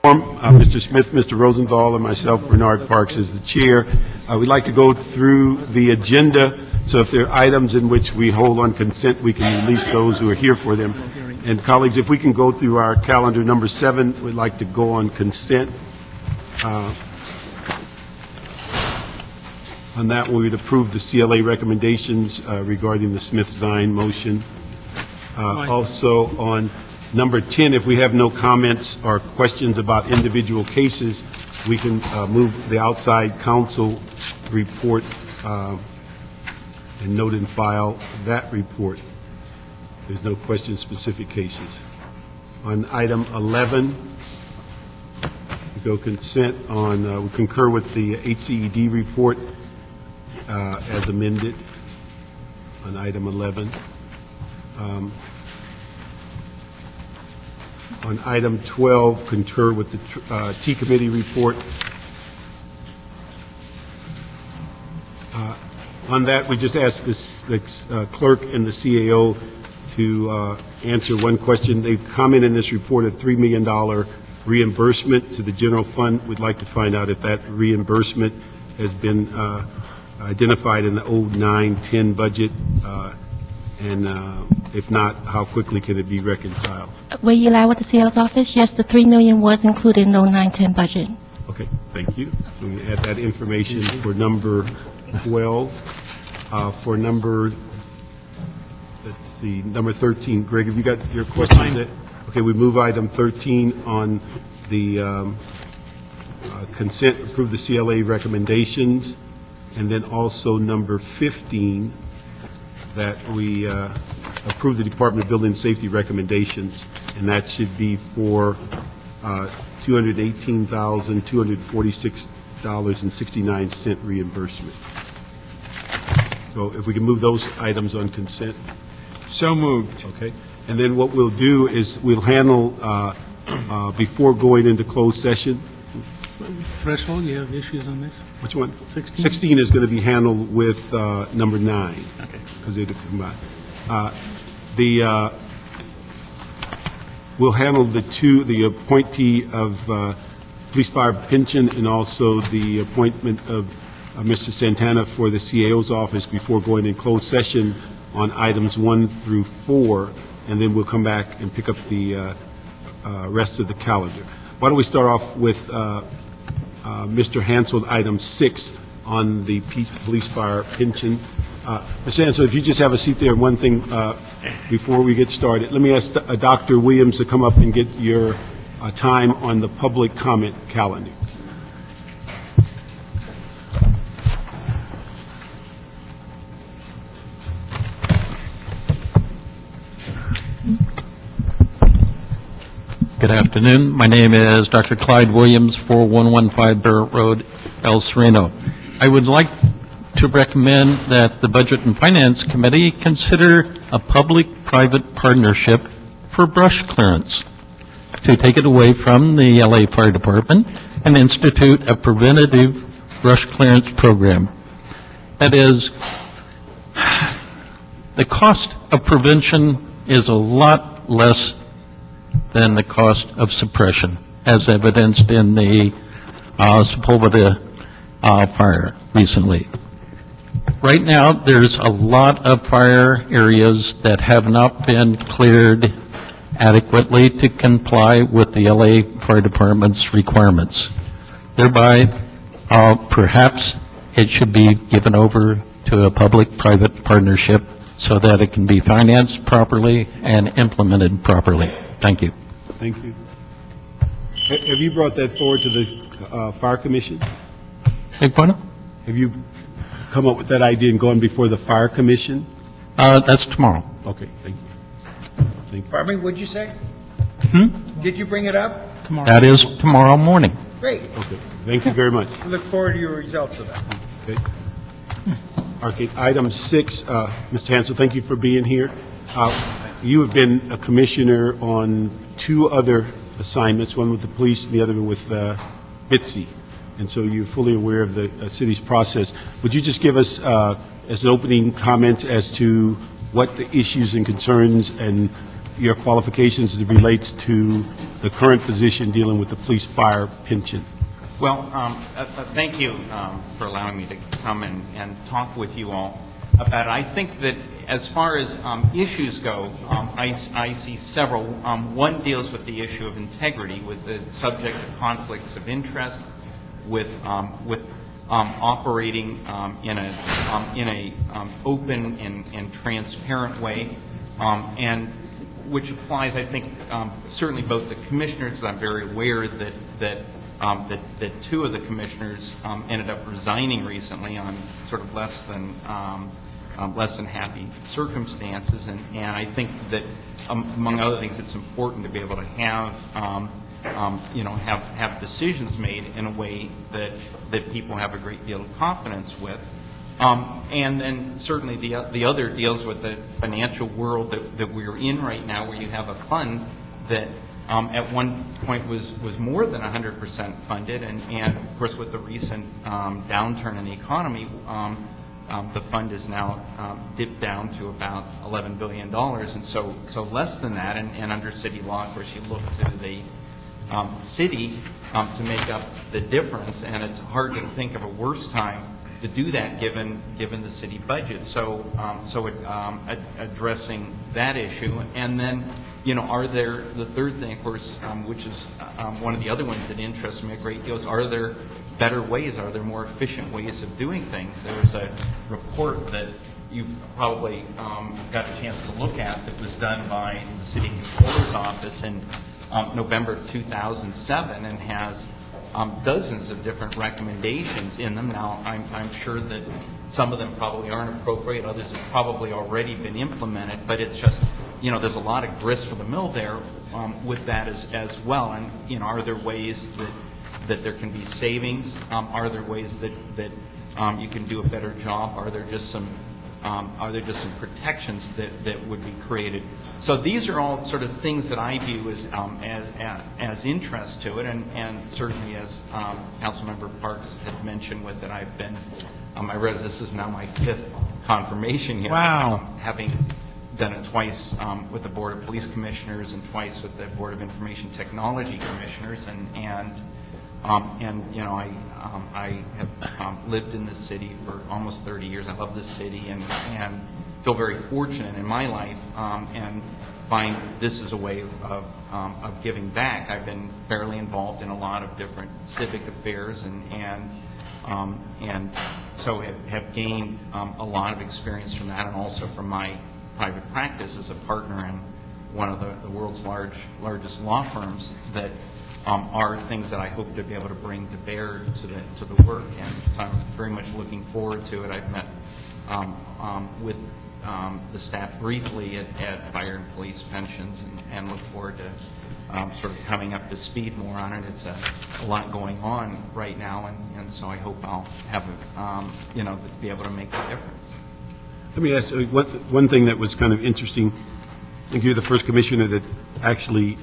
Mr. Smith, Mr. Rosenthal, and myself, Bernard Parks, as the chair. We'd like to go through the agenda, so if there are items in which we hold on consent, we can release those who are here for them. And colleagues, if we can go through our calendar, number 7, we'd like to go on consent. On that, we would approve the CLA recommendations regarding the Smith-Zine motion. Also, on number 10, if we have no comments or questions about individual cases, we can move the outside counsel report and note and file that report. There's no question specific cases. On item 11, we go consent on, we concur with the HCED report as amended on item 11. On item 12, concur with the T committee report. On that, we just asked the clerk and the CAO to answer one question. They've commented in this report a $3 million reimbursement to the general fund. We'd like to find out if that reimbursement has been identified in the 09-10 budget, and if not, how quickly can it be reconciled? Were you allowed with the CL's office? Yes, the $3 million was included in the 09-10 budget. Okay, thank you. So we add that information for number 12. For number, let's see, number 13. Greg, have you got your question? Okay, we move item 13 on the consent, approve the CLA recommendations, and then also number 15, that we approve the Department of Building and Safety recommendations, and that should be for $218,246.69 reimbursement. So if we can move those items on consent. So moved. Okay. And then what we'll do is we'll handle, before going into closed session. Threshold, you have issues on this? Which one? 16? 16 is going to be handled with number 9. Okay. Because they're combined. We'll handle the appointee of police fire pension and also the appointment of Mr. Santana for the CAO's office before going in closed session on items 1 through 4, and then we'll come back and pick up the rest of the calendar. Why don't we start off with Mr. Hansel, item 6 on the police fire pension. Mr. Hansel, if you just have a seat there, one thing before we get started, let me ask Dr. Williams to come up and get your time on the public comment calendar. Good afternoon. My name is Dr. Clyde Williams, 4115 Barrett Road, El Sereno. I would like to recommend that the Budget and Finance Committee consider a public-private partnership for brush clearance to take it away from the LA Fire Department and institute a preventative brush clearance program. That is, the cost of prevention is a lot less than the cost of suppression, as evidenced in the Sepulveda fire recently. Right now, there's a lot of fire areas that have not been cleared adequately to comply with the LA Fire Department's requirements. Thereby, perhaps it should be given over to a public-private partnership so that it can be financed properly and implemented properly. Thank you. Thank you. Have you brought that forward to the Fire Commission? Beg pardon? Have you come up with that idea and gone before the Fire Commission? That's tomorrow. Okay, thank you. Thank you. Pardon me, what'd you say? Did you bring it up? Tomorrow. That is tomorrow morning. Great. Okay, thank you very much. I look forward to your results of that. Okay. Okay, item 6, Mr. Hansel, thank you for being here. You have been a commissioner on 2 other assignments, one with the police and the other with BITSI, and so you're fully aware of the city's process. Would you just give us, as an opening comments as to what the issues and concerns and your qualifications as it relates to the current position dealing with the police fire pension. Well, thank you for allowing me to come and talk with you all about it. I think that as far as issues go, I see several. One deals with the issue of integrity, with the subject of conflicts of interest, with operating in a open and transparent way, and which applies, I think, certainly both the commissioners. I'm very aware that two of the commissioners ended up resigning recently on sort of less than happy circumstances, and I think that among other things, it's important to be able to have have decisions made in a way that people have a great deal of confidence with. And then certainly the other deals with the financial world that we're in right now, where you have a fund that at one point was more than 100% funded, and of course with the recent downturn in the economy, the fund is now dipped down to about $11 billion, and so less than that, and under city law, of course, you look to the city to make up the difference, and it's hard to think of a worse time to do that given the city budget. So addressing that issue, and then are there, the third thing, of course, which is one of the other ones that interests me a great deal, is are there better ways, are there more efficient ways of doing things? There's a report that you probably got a chance to look at that was done by the city controller's office in November 2007, and has dozens of different recommendations in them. Now, I'm sure that some of them probably aren't appropriate, others have probably already been implemented, but it's just, there's a lot of grist for the mill there with that as well. And, are there ways that there can be savings? Are there ways that you can do a better job? Are there just some protections that would be created? So these are all sort of things that I view as interest to it, and certainly as Councilmember Parks had mentioned with it, I've been, I read this is now my 5th confirmation here. Wow. Having done it twice with the Board of Police Commissioners and twice with the Board of Information Technology Commissioners, and I have lived in this city for almost 30 years. I love this city and feel very fortunate in my life, and find this is a way of giving back. I've been fairly involved in a lot of different civic affairs, and so have gained a lot of experience from that, and also from my private practice as a partner in one of the world's largest law firms, that are things that I hope to be able to bring to bear to the work, and so I'm very much looking forward to it. I've met with the staff briefly at Fire and Police Pensions, and look forward to sort of coming up to speed more on it. It's a lot going on right now, and so I hope I'll have be able to make a difference. Let me ask you one thing that was kind of interesting. I think you're the first commissioner that actually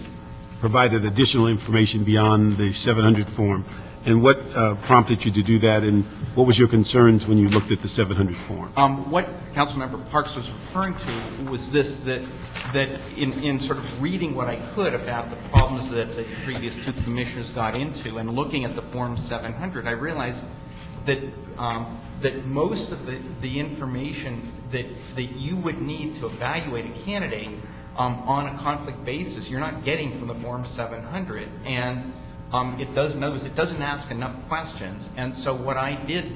provided additional information beyond the 700 form. And what prompted you to do that, and what was your concerns when you looked at the 700 form? What Councilmember Parks was referring to was this, that in sort of reading what I could about the problems that the previous 2 commissioners got into, and looking at the Form 700, I realized that most of the information that you would need to evaluate a candidate on a conflict basis, you're not getting from the Form 700, and it doesn't ask enough questions. And so what I did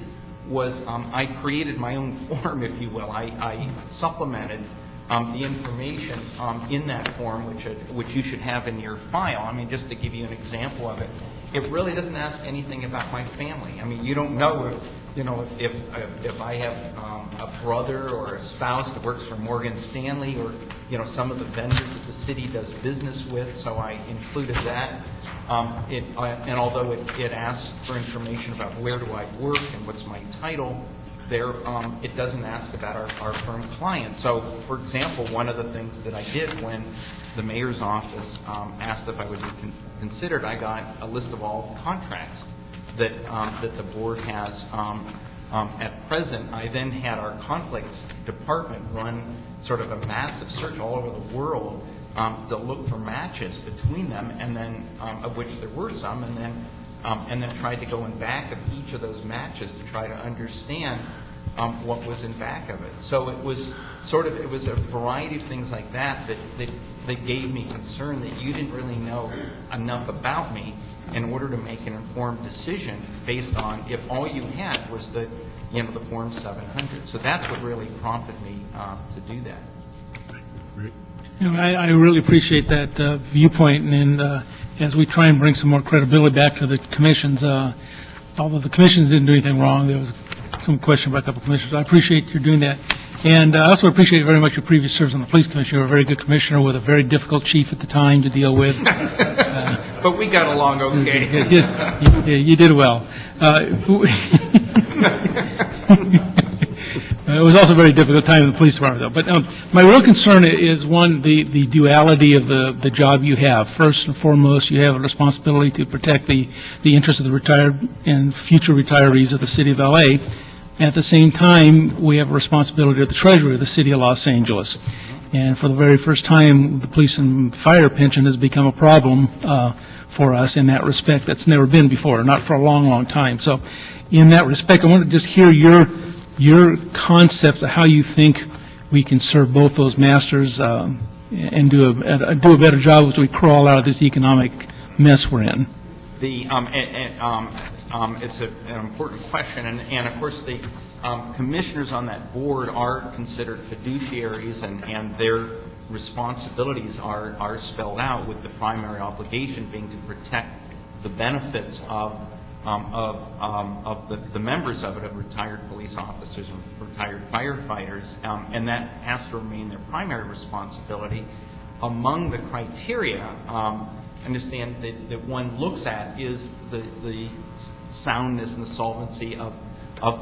was I created my own form, if you will. I supplemented the information in that form, which you should have in your file. I mean, just to give you an example of it, it really doesn't ask anything about my family. I mean, you don't know if I have a brother or a spouse that works for Morgan Stanley, or some of the vendors that the city does business with. So I included that. And although it asks for information about where do I work and what's my title, it doesn't ask about our firm clients. So, for example, one of the things that I did when the mayor's office asked if I would be considered, I got a list of all contracts that the board has at present. I then had our conflicts department run sort of a massive search all over the world to look for matches between them, and then, of which there were some, and then tried to go in back of each of those matches to try to understand what was in back of it. So it was a variety of things like that that gave me concern that you didn't really know enough about me in order to make an informed decision based on if all you had was the Form 700. So that's what really prompted me to do that. I really appreciate that viewpoint, and as we try and bring some more credibility back to the commissions, although the commissions didn't do anything wrong, there was some question about a couple of commissioners. I appreciate you doing that. And I also appreciate very much your previous service on the police commission. You were a very good commissioner with a very difficult chief at the time to deal with. But we got along okay. You did well. It was also a very difficult time in the police department, though. But my real concern is, one, the duality of the job you have. First and foremost, you have a responsibility to protect the interests of the retired and future retirees of the city of L.A. At the same time, we have a responsibility to the treasury of the city of Los Angeles. And for the very first time, the police and fire pension has become a problem for us in that respect. That's never been before, not for a long, long time. So in that respect, I want to just hear your concept of how you think we can serve both those masters and do a better job as we crawl out of this economic mess we're in. It's an important question, and of course the commissioners on that board are considered fiduciaries, and their responsibilities are spelled out, with the primary obligation being to protect the benefits of the members of it, of retired police officers and retired firefighters, and that has to remain their primary responsibility. Among the criteria, understand that one looks at is the soundness and the solvency of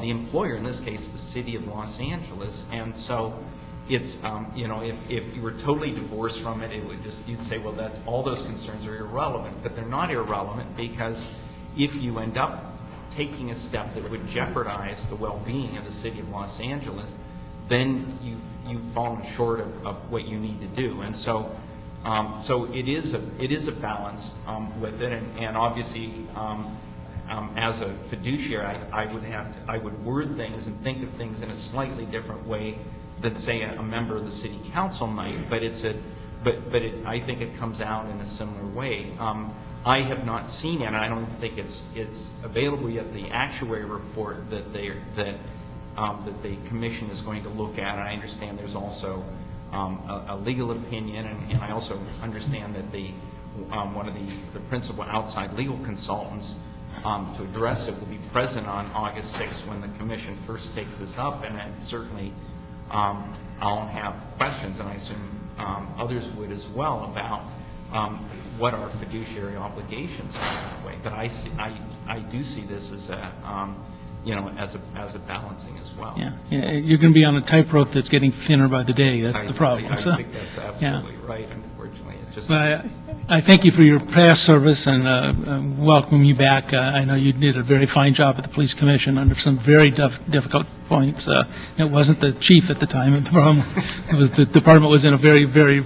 the employer, in this case the city of Los Angeles. And so it's if you were totally divorced from it, you'd say, well, that all those concerns are irrelevant. But they're not irrelevant, because if you end up taking a step that would jeopardize the well-being of the city of Los Angeles, then you've fallen short of what you need to do. And so it is a balance with it, and obviously as a fiduciary, I would word things and think of things in a slightly different way than, say, a member of the city council might. But I think it comes out in a similar way. I have not seen it, and I don't think it's available yet, the actuary report that the commission is going to look at. And I understand there's also a legal opinion, and I also understand that one of the principal outside legal consultants to address it will be present on August 6th when the commission first takes this up, and then certainly I'll have questions, and I assume others would as well, about what our fiduciary obligations are that way. But I do see this as a balancing as well. Yeah, you're going to be on a tightrope that's getting thinner by the day. That's the problem. I think that's absolutely right. Unfortunately, it's just. But I thank you for your past service, and welcome you back. I know you did a very fine job at the police commission under some very difficult points. It wasn't the chief at the time. The problem was the department was in a very, very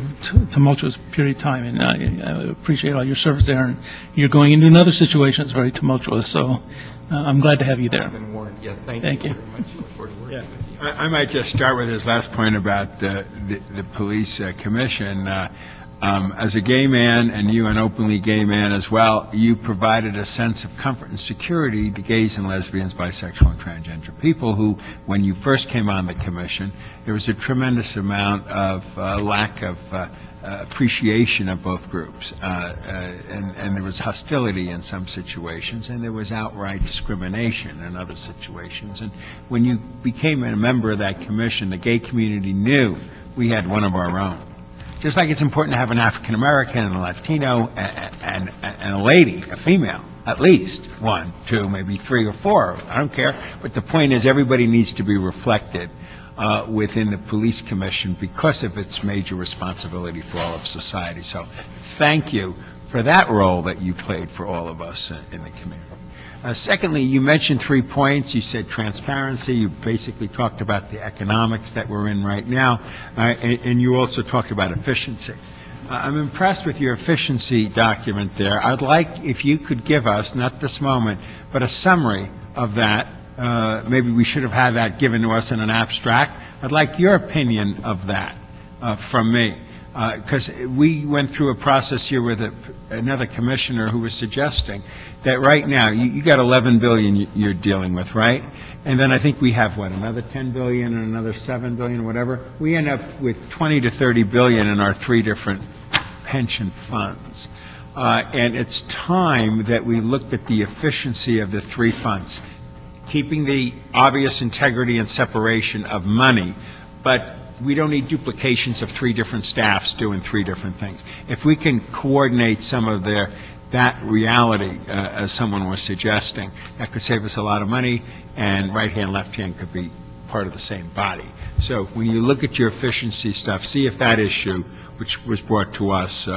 tumultuous period of time, and I appreciate all your service there. And you're going into another situation that's very tumultuous. So I'm glad to have you there. I've been warned. Yeah, thank you very much. Look forward to working with you. I might just start with his last point about the police commission. As a gay man, and you an openly gay man as well, you provided a sense of comfort and security to gays and lesbians, bisexual and transgender people who, when you first came on the commission, there was a tremendous amount of lack of appreciation of both groups, and there was hostility in some situations, and there was outright discrimination in other situations. And when you became a member of that commission, the gay community knew we had one of our own. Just like it's important to have an African American and a Latino and a lady, a female, at least one, two, maybe three or four. I don't care. But the point is, everybody needs to be reflected within the police commission because of its major responsibility for all of society. So thank you for that role that you played for all of us in the community. Secondly, you mentioned 3 points. You said transparency. You basically talked about the economics that we're in right now, and you also talked about efficiency. I'm impressed with your efficiency document there. I'd like if you could give us, not this moment, but a summary of that. Maybe we should have had that given to us in an abstract. I'd like your opinion of that from me. Because we went through a process here with another commissioner who was suggesting that right now, you got 11 billion you're dealing with, right? And then I think we have, what, another 10 billion and another 7 billion, whatever? We end up with 20 to 30 billion in our three different pension funds. And it's time that we looked at the efficiency of the three funds, keeping the obvious integrity and separation of money, but we don't need duplications of three different staffs doing three different things. If we can coordinate some of that reality, as someone was suggesting, that could save us a lot of money, and right hand, left hand could be part of the same body. So when you look at your efficiency stuff, see if that issue, which was brought to us,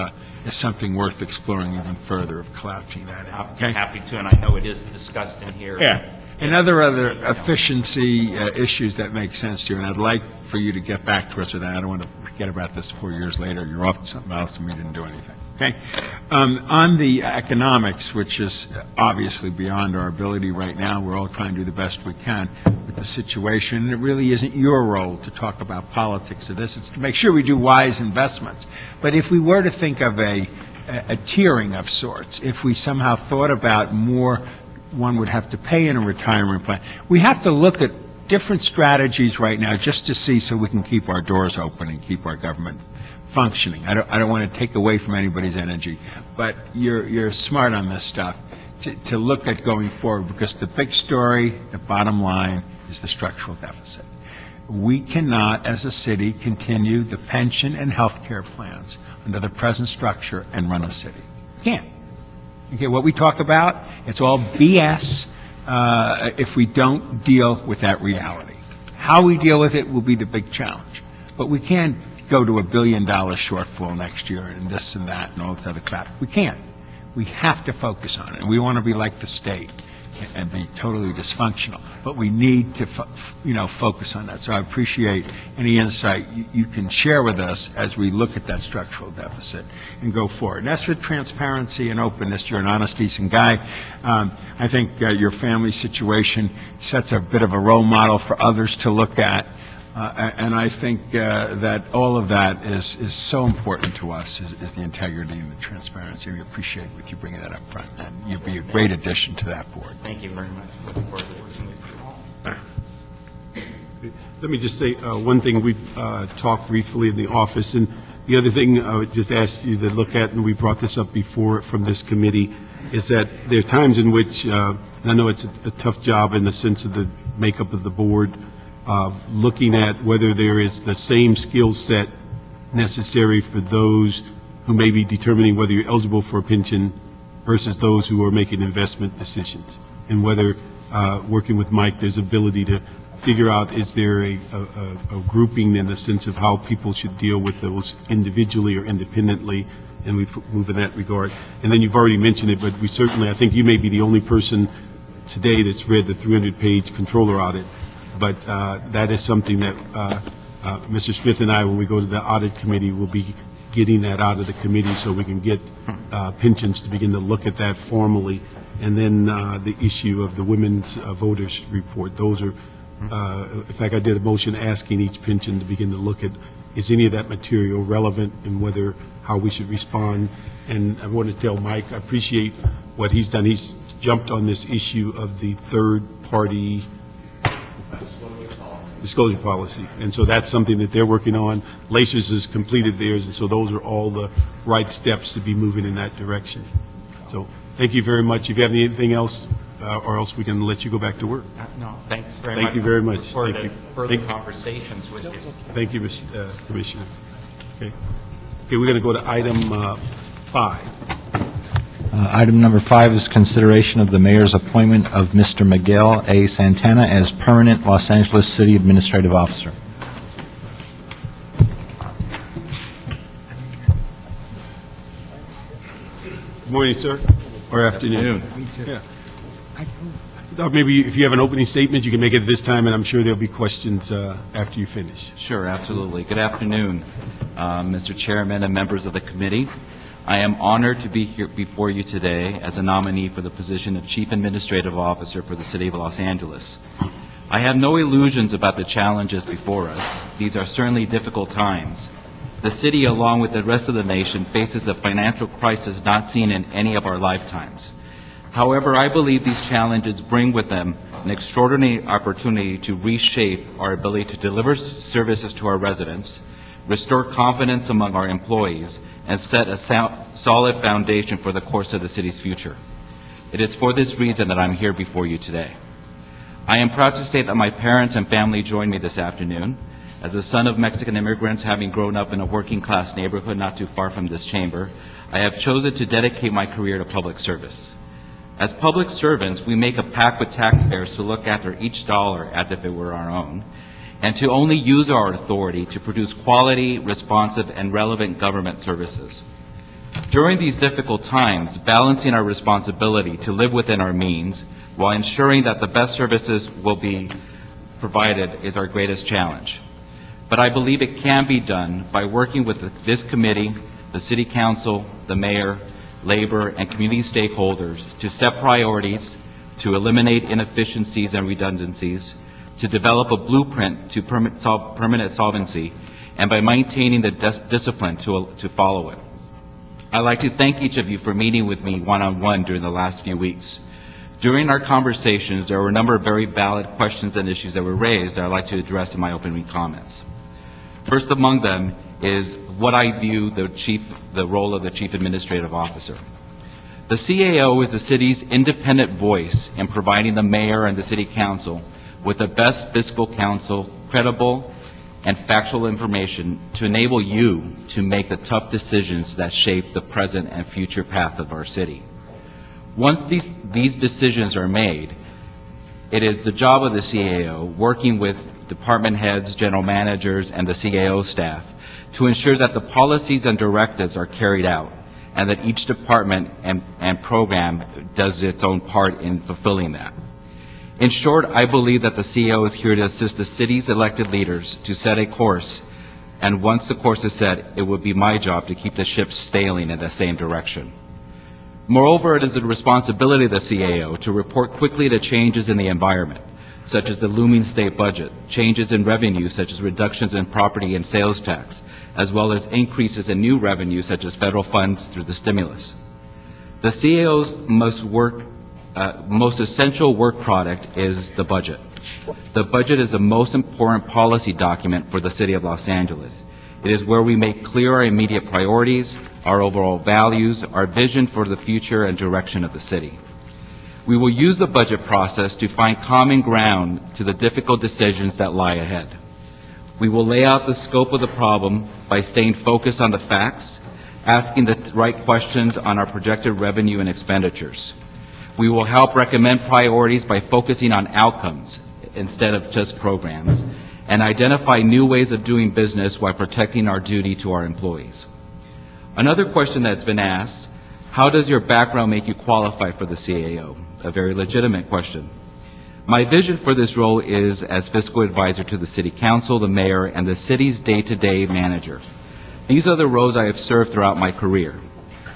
is something worth exploring even further, of collapsing that in. I'm Okay? happy to, and I know it is discussed in here. Yeah. And other efficiency issues that make sense to you, and I'd like for you to get back to us with that. I don't want to forget about this 4 years later. You're off to something else and we didn't do anything, okay? On the economics, which is obviously beyond our ability right now, we're all trying to do the best we can with the situation. And it really isn't your role to talk about politics of this. It's to make sure we do wise investments. But if we were to think of a tiering of sorts, if we somehow thought about more one would have to pay in a retirement plan. We have to look at different strategies right now just to see so we can keep our doors open and keep our government functioning. I don't want to take away from anybody's energy, but you're smart on this stuff to look at going forward, because the big story, the bottom line, is the structural deficit. We cannot, as a city, continue the pension and health care plans under the present structure and run a city. Can't. Okay, what we talk about, it's all BS if we don't deal with that reality. How we deal with it will be the big challenge. But we can't go to $1 billion shortfall next year and this and that and all this other crap. We can't. We have to focus on it. And we want to be like the state and be totally dysfunctional. But we need to, focus on that. So I appreciate any insight you can share with us as we look at that structural deficit and go forward. And that's with transparency and openness. You're an honest, decent guy. I think your family situation sets a bit of a role model for others to look at. And I think that all of that is so important to us, is the integrity and the transparency. We appreciate what you bringing that up front, and you'll be a great addition to that board. Thank you very much. Looking forward to working with you all. Let me just say one thing. We talked briefly in the office, and the other thing I would just ask you to look at, and we brought this up before from this committee, is that there are times in which, and I know it's a tough job in the sense of the makeup of the board, looking at whether there is the same skill set necessary for those who may be determining whether you're eligible for a pension versus those who are making investment decisions, and whether, working with Mike, there's ability to figure out, is there a grouping in the sense of how people should deal with those individually or independently, and we move in that regard. And then you've already mentioned it, but we certainly, I think you may be the only person today that's read the 300-page controller audit, but that is something that Mr. Smith and I, when we go to the audit committee, will be getting that out of the committee so we can get pensions to begin to look at that formally. And then the issue of the women's voters report. Those are, in fact, I did a motion asking each pension to begin to look at, is any of that material relevant, and whether, how we should respond. And I want to tell Mike, I appreciate what he's done. He's jumped on this issue of the third-party disclosure policy. And so that's something that they're working on. Lacers has completed theirs, and so those are all the right steps to be moving in that direction. So thank you very much. If you have anything else, or else we can let you go back to work. No, thanks very much. Thank you very much. Look forward Thank to you. further conversations with you. Thank you, Mr. Commissioner. Okay, we're going to go to item 5. Item number 5 is consideration of the mayor's appointment of Mr. Miguel A. Santana as permanent Los Angeles City Administrative Officer. Good morning, sir, or afternoon. Yeah. maybe if you have an opening statement, you can make it at this time, and I'm sure there'll be questions after you finish. Sure, absolutely. Good afternoon, Mr. Chairman and members of the committee. I am honored to be here before you today as a nominee for the position of Chief Administrative Officer for the City of Los Angeles. I have no illusions about the challenges before us. These are certainly difficult times. The city, along with the rest of the nation, faces a financial crisis not seen in any of our lifetimes. However, I believe these challenges bring with them an extraordinary opportunity to reshape our ability to deliver services to our residents, restore confidence among our employees, and set a solid foundation for the course of the city's future. It is for this reason that I'm here before you today. I am proud to say that my parents and family joined me this afternoon. As a son of Mexican immigrants, having grown up in a working-class neighborhood not too far from this chamber, I have chosen to dedicate my career to public service. As public servants, we make a pact with taxpayers to look after each dollar as if it were our own, and to only use our authority to produce quality, responsive, and relevant government services. During these difficult times, balancing our responsibility to live within our means while ensuring that the best services will be provided is our greatest challenge. But I believe it can be done by working with this committee, the City Council, the Mayor, labor, and community stakeholders to set priorities, to eliminate inefficiencies and redundancies, to develop a blueprint to permanent solvency, and by maintaining the discipline to follow it. I'd like to thank each of you for meeting with me one-on-one during the last few weeks. During our conversations, there were a number of very valid questions and issues that were raised that I'd like to address in my opening comments. First among them is what I view the role of the Chief Administrative Officer. The CAO is the city's independent voice in providing the Mayor and the City Council with the best fiscal counsel, credible and factual information to enable you to make the tough decisions that shape the present and future path of our city. Once these decisions are made, it is the job of the CAO, working with department heads, general managers, and the CAO staff, to ensure that the policies and directives are carried out, and that each department and program does its own part in fulfilling that. In short, I believe that the CAO is here to assist the city's elected leaders to set a course, and once the course is set, it would be my job to keep the ship sailing in the same direction. Moreover, it is the responsibility of the CAO to report quickly to changes in the environment, such as the looming state budget, changes in revenue such as reductions in property and sales tax, as well as increases in new revenue such as federal funds through the stimulus. The CAO's most essential work product is the budget. The budget is the most important policy document for the City of Los Angeles. It is where we make clear our immediate priorities, our overall values, our vision for the future and direction of the city. We will use the budget process to find common ground to the difficult decisions that lie ahead. We will lay out the scope of the problem by staying focused on the facts, asking the right questions on our projected revenue and expenditures. We will help recommend priorities by focusing on outcomes instead of just programs, and identify new ways of doing business while protecting our duty to our employees. Another question that's been asked, how does your background make you qualify for the CAO? A very legitimate question. My vision for this role is as fiscal advisor to the City Council, the Mayor, and the city's day-to-day manager. These are the roles I have served throughout my career.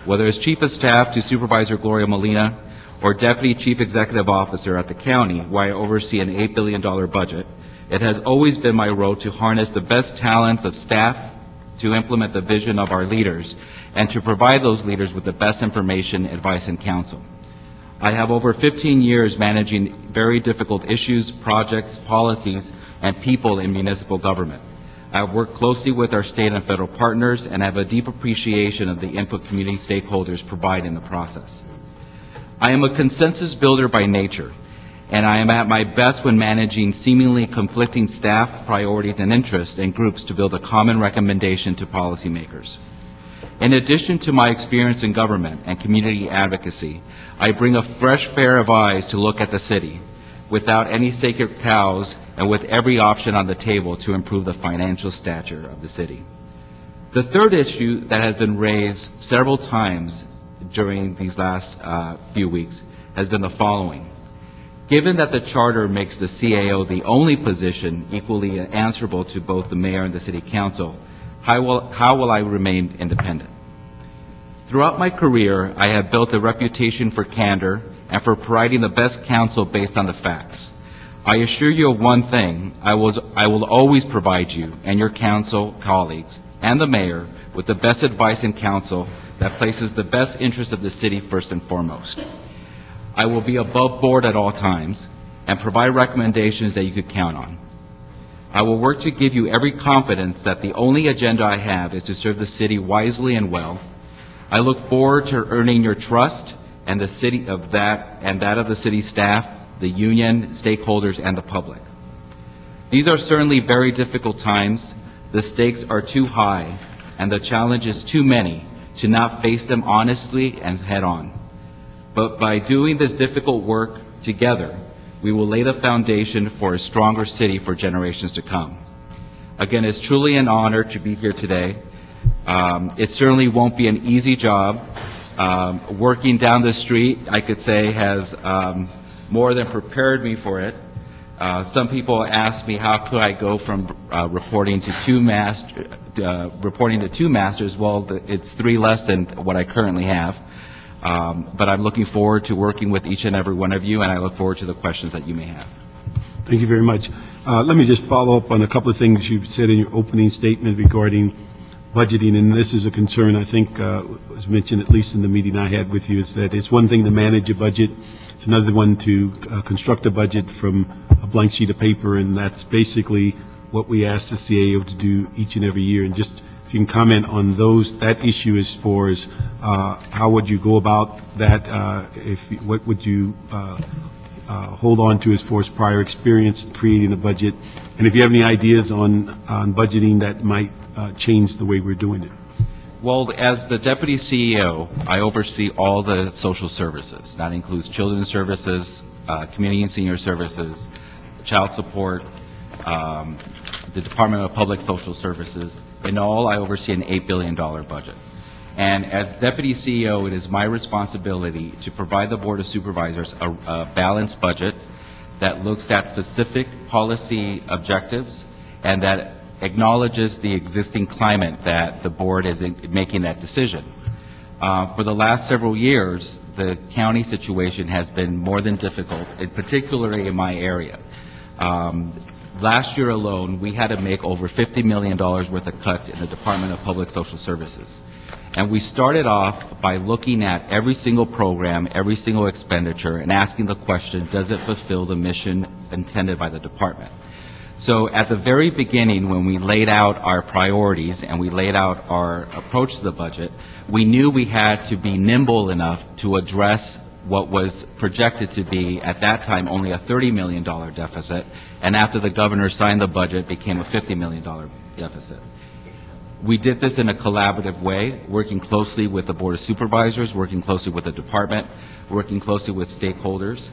Whether as Chief of Staff to Supervisor Gloria Molina, or Deputy Chief Executive Officer at the county, where I oversee an $8 billion budget, it has always been my role to harness the best talents of staff, to implement the vision of our leaders, and to provide those leaders with the best information, advice, and counsel. I have over 15 years managing very difficult issues, projects, policies, and people in municipal government. I have worked closely with our state and federal partners and have a deep appreciation of the input community stakeholders provide in the process. I am a consensus builder by nature, and I am at my best when managing seemingly conflicting staff, priorities, and interests and groups to build a common recommendation to policymakers. In addition to my experience in government and community advocacy, I bring a fresh pair of eyes to look at the city, without any sacred cows and with every option on the table to improve the financial stature of the city. The third issue that has been raised several times during these last few weeks has been the following. Given that the charter makes the CAO the only position equally answerable to both the mayor and the city council, how will I remain independent? Throughout my career, I have built a reputation for candor and for providing the best counsel based on the facts. I assure you of one thing, I will always provide you and your council colleagues and the mayor with the best advice and counsel that places the best interest of the city first and foremost. I will be above board at all times and provide recommendations that you could count on. I will work to give you every confidence that the only agenda I have is to serve the city wisely and well. I look forward to earning your trust and that of the city staff, the union, stakeholders, and the public. These are certainly very difficult times. The stakes are too high, and the challenge is too many to not face them honestly and head on. But by doing this difficult work together, we will lay the foundation for a stronger city for generations to come. Again, it's truly an honor to be here today. It certainly won't be an easy job. Working down the street, I could say, has more than prepared me for it. Some people ask me how could I go from reporting to two masters. Well, it's 3 less than what I currently have. But I'm looking forward to working with each and every one of you, and I look forward to the questions that you may have. Thank you very much. Let me just follow up on a couple of things you said in your opening statement regarding budgeting, and this is a concern I think was mentioned at least in the meeting I had with you, is that it's one thing to manage a budget, it's another one to construct a budget from a blank sheet of paper, and that's basically what we ask the CAO to do each and every year. And just if you can comment on that issue as far as how would you go about that, what would you hold on to as far as prior experience creating a budget, and if you have any ideas on budgeting that might change the way we're doing it. Well, as the Deputy CEO, I oversee all the social services. That includes children's services, community and senior services, child support, the Department of Public Social Services. In all, I oversee an $8 billion budget. And as Deputy CEO, it is my responsibility to provide the Board of Supervisors a balanced budget that looks at specific policy objectives and that acknowledges the existing climate that the board is making that decision. For the last several years, the county situation has been more than difficult, particularly in my area. Last year alone, we had to make over $50 million worth of cuts in the Department of Public Social Services. And we started off by looking at every single program, every single expenditure, and asking the question, does it fulfill the mission intended by the department? So at the very beginning, when we laid out our priorities and we laid out our approach to the budget, we knew we had to be nimble enough to address what was projected to be, at that time, only a $30 million deficit, and after the governor signed the budget, became a $50 million deficit. We did this in a collaborative way, working closely with the Board of Supervisors, working closely with the department, working closely with stakeholders.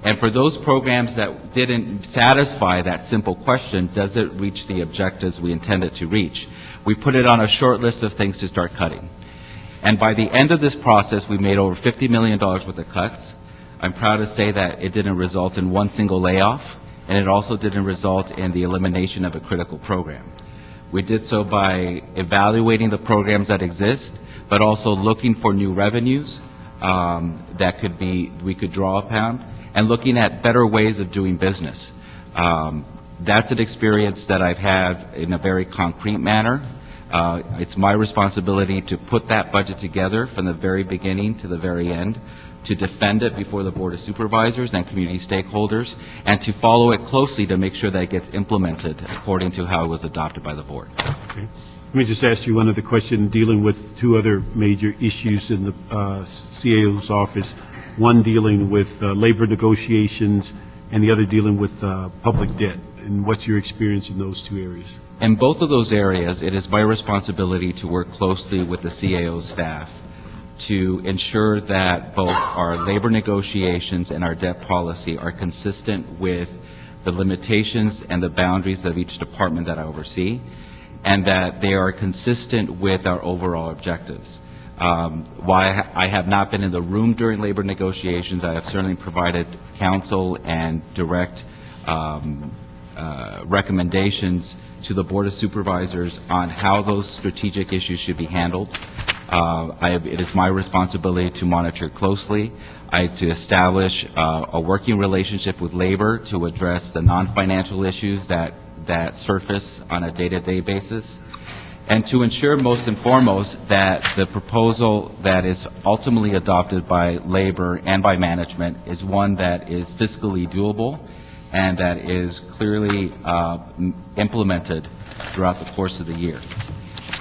And for those programs that didn't satisfy that simple question, does it reach the objectives we intended to reach, we put it on a short list of things to start cutting. And by the end of this process, we made over $50 million worth of cuts. I'm proud to say that it didn't result in one single layoff, and it also didn't result in the elimination of a critical program. We did so by evaluating the programs that exist, but also looking for new revenues that we could draw upon, and looking at better ways of doing business. That's an experience that I've had in a very concrete manner. It's my responsibility to put that budget together from the very beginning to the very end, to defend it before the Board of Supervisors and community stakeholders, and to follow it closely to make sure that it gets implemented according to how it was adopted by the board. Okay. Let me just ask you one other question dealing with two other major issues in the CAO's office, one dealing with labor negotiations and the other dealing with public debt. And what's your experience in those two areas? In both of those areas, it is my responsibility to work closely with the CAO staff to ensure that both our labor negotiations and our debt policy are consistent with the limitations and the boundaries of each department that I oversee, and that they are consistent with our overall objectives. While I have not been in the room during labor negotiations, I have certainly provided counsel and direct recommendations to the Board of Supervisors on how those strategic issues should be handled. It is my responsibility to monitor closely, to establish a working relationship with labor to address the non-financial issues that surface on a day-to-day basis, and to ensure most and foremost that the proposal that is ultimately adopted by labor and by management is one that is fiscally doable and that is clearly implemented throughout the course of the year.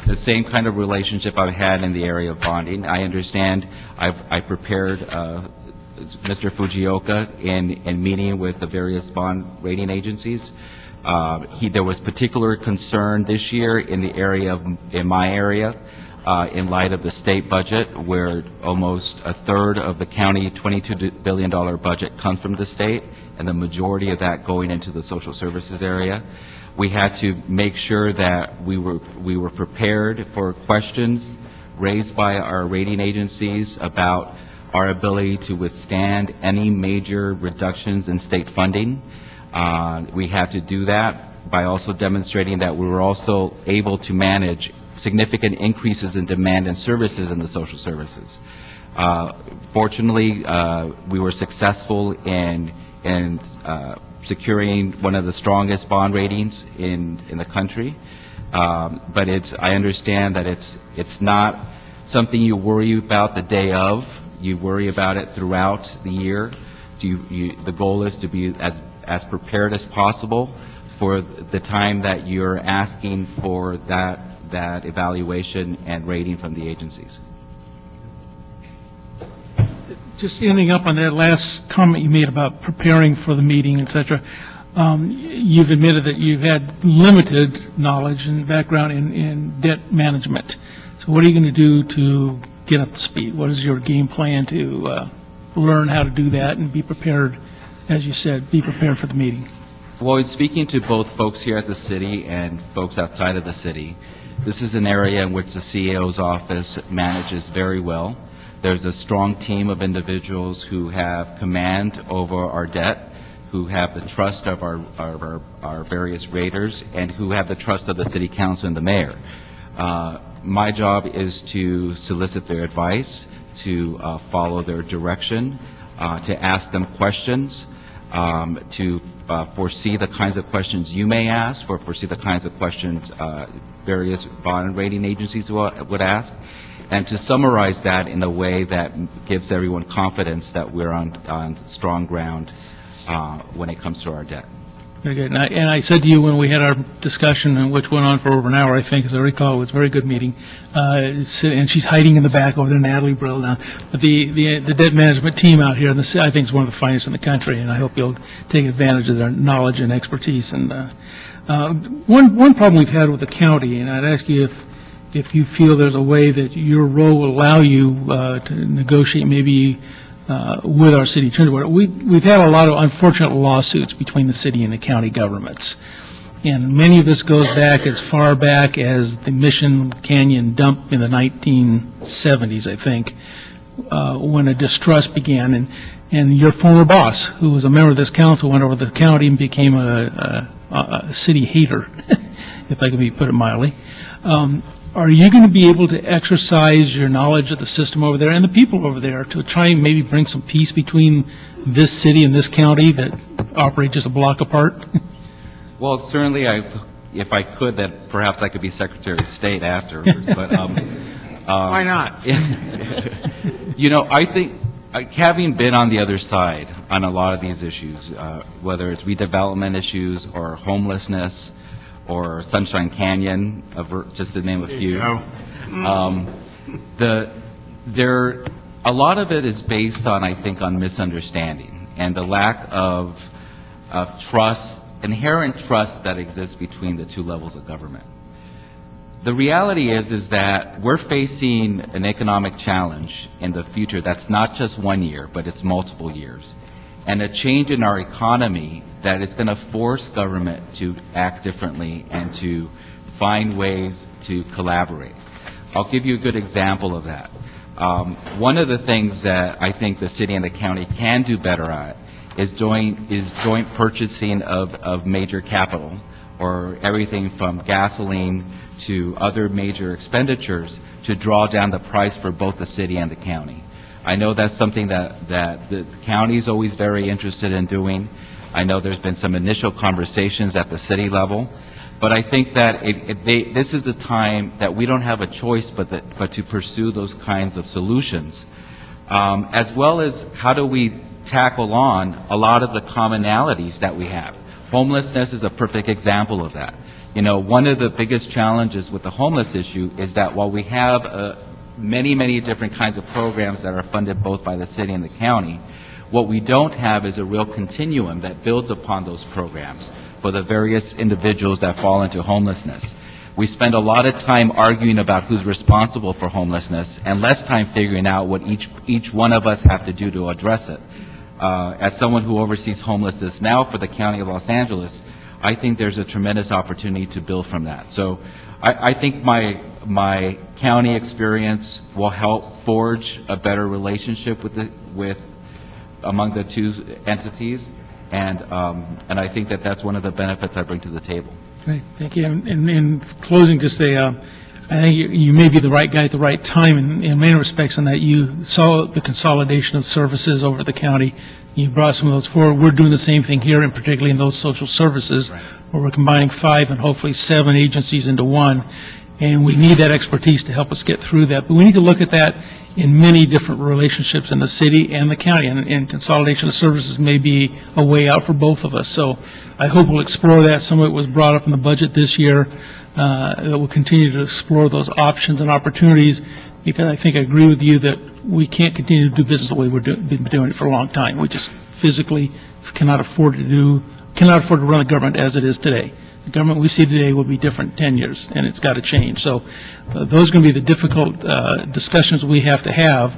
The same kind of relationship I've had in the area of bonding. I understand I prepared Mr. Fujioka in meeting with the various bond rating agencies. There was particular concern this year in my area, in light of the state budget, where almost a third of the county $22 billion budget comes from the state, and the majority of that going into the social services area. We had to make sure that we were prepared for questions raised by our rating agencies about our ability to withstand any major reductions in state funding. We had to do that by also demonstrating that we were also able to manage significant increases in demand and services in the social services. Fortunately, we were successful in securing one of the strongest bond ratings in the country. But I understand that it's not something you worry about the day of. You worry about it throughout the year. The goal is to be as prepared as possible for the time that you're asking for that evaluation and rating from the agencies. Just ending up on that last comment you made about preparing for the meeting, et cetera, you've admitted that you've had limited knowledge and background in debt management. So what are you going to do to get up to speed? What is your game plan to learn how to do that and be prepared, as you said, be prepared for the meeting? Well, in speaking to both folks here at the city and folks outside of the city, this is an area in which the CAO's office manages very well. There's a strong team of individuals who have command over our debt, who have the trust of our various raters, and who have the trust of the city council and the mayor. My job is to solicit their advice, to follow their direction, to ask them questions, to foresee the kinds of questions you may ask, or foresee the kinds of questions various bond rating agencies would ask, and to summarize that in a way that gives everyone confidence that we're on strong ground when it comes to our debt. Very good. And I said to you when we had our discussion, which went on for over an hour, I think, as I recall, it was a very good meeting. And she's hiding in the back over there, Natalie Brill now. But the debt management team out here, I think, is one of the finest in the country, and I hope you'll take advantage of their knowledge and expertise. And one problem we've had with the county, and I'd ask you if you feel there's a way that your role will allow you to negotiate maybe with our city attorney. We've had a lot of unfortunate lawsuits between the city and the county governments. And many of this goes back as far back as the Mission Canyon dump in the 1970s, I think, when a distrust began. And your former boss, who was a member of this council, went over to the county and became a city hater, if I can put it mildly. Are you going to be able to exercise your knowledge of the system over there and the people over there to try and maybe bring some peace between this city and this county that operate just a block apart? Well, certainly, if I could, that perhaps I could be Secretary of State afterwards. But Why not? You know, I think having been on the other side on a lot of these issues, whether it's redevelopment issues or homelessness, or Sunshine Canyon, just to name a few. A lot of it is based on, I think, on misunderstanding and the lack of trust, inherent trust that exists between the two levels of government. The reality is that we're facing an economic challenge in the future that's not just 1 year, but it's multiple years. And a change in our economy that is going to force government to act differently and to find ways to collaborate. I'll give you a good example of that. One of the things that I think the city and the county can do better at is joint purchasing of major capital, or everything from gasoline to other major expenditures, to draw down the price for both the city and the county. I know that's something that the county is always very interested in doing. I know there's been some initial conversations at the city level, but I think that this is a time that we don't have a choice but to pursue those kinds of solutions, as well as how do we tackle on a lot of the commonalities that we have. Homelessness is a perfect example of that. You know, one of the biggest challenges with the homeless issue is that while we have many different kinds of programs that are funded both by the city and the county, what we don't have is a real continuum that builds upon those programs for the various individuals that fall into homelessness. We spend a lot of time arguing about who's responsible for homelessness and less time figuring out what each one of us have to do to address it. As someone who oversees homelessness now for the County of Los Angeles, I think there's a tremendous opportunity to build from that. So I think my county experience will help forge a better relationship with among the two entities, and I think that's one of the benefits I bring to the table. Great, thank you. And in closing, just I think you may be the right guy at the right time in many respects, in that you saw the consolidation of services over the county. You brought some of those forward. We're doing the same thing here, and particularly in those social services, where we're combining 5 and hopefully 7 agencies into one. And we need that expertise to help us get through that. But we need to look at that in many different relationships in the city and the county, and consolidation of services may be a way out for both of us. So I hope we'll explore that. Some of it was brought up in the budget this year. That we'll continue to explore those options and opportunities, because I think I agree with you that we can't continue to do business the way we've been doing it for a long time. We just physically cannot afford to run the government as it is today. The government we see today will be different in 10 years, and it's got to change. So those are going to be the difficult discussions we have to have,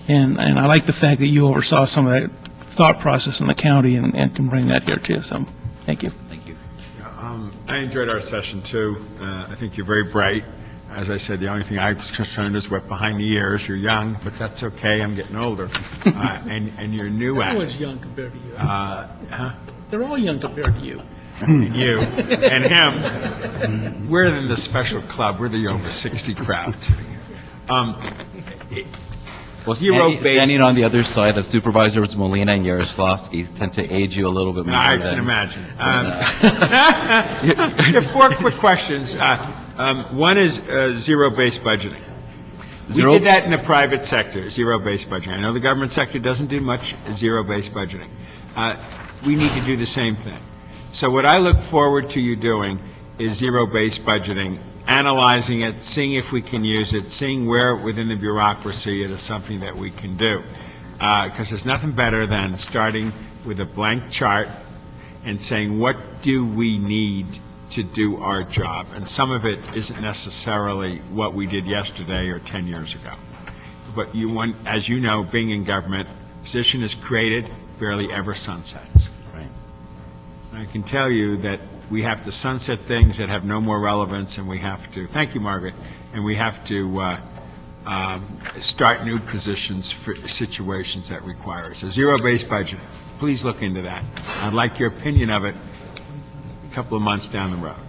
and I like the fact that you oversaw some of that thought process in the county and can bring that here too. So thank you. Thank you. I enjoyed our session, too. I think you're very bright. As I said, the only thing I was concerned is wet behind the ears. You're young, but that's okay. I'm getting older. And you're new at Everyone's it. young compared to you. They're all young compared to you. You and him. We're in the special club. We're the over 60 crowd. Well, Zero-based- standing on the other side of Supervisors Molina and Yaroslavsky tend to age you a little bit more. I than- can imagine. There are 4 quick questions. One is zero-based budgeting. We did that in the private sector, zero-based budgeting. I know the government sector doesn't do much zero-based budgeting. We need to do the same thing. So what I look forward to you doing is zero-based budgeting, analyzing it, seeing if we can use it, seeing where within the bureaucracy it is something that we can do. Because there's nothing better than starting with a blank chart and saying, what do we need to do our job? And some of it isn't necessarily what we did yesterday or 10 years ago. But you want, as you know, being in government, position is created, barely ever sunsets. Right. I can tell you that we have to sunset things that have no more relevance, and we have to, thank you, Margaret, and we have to start new positions for situations that require it. So zero-based budgeting, please look into that. I'd like your opinion of it a couple of months down the road.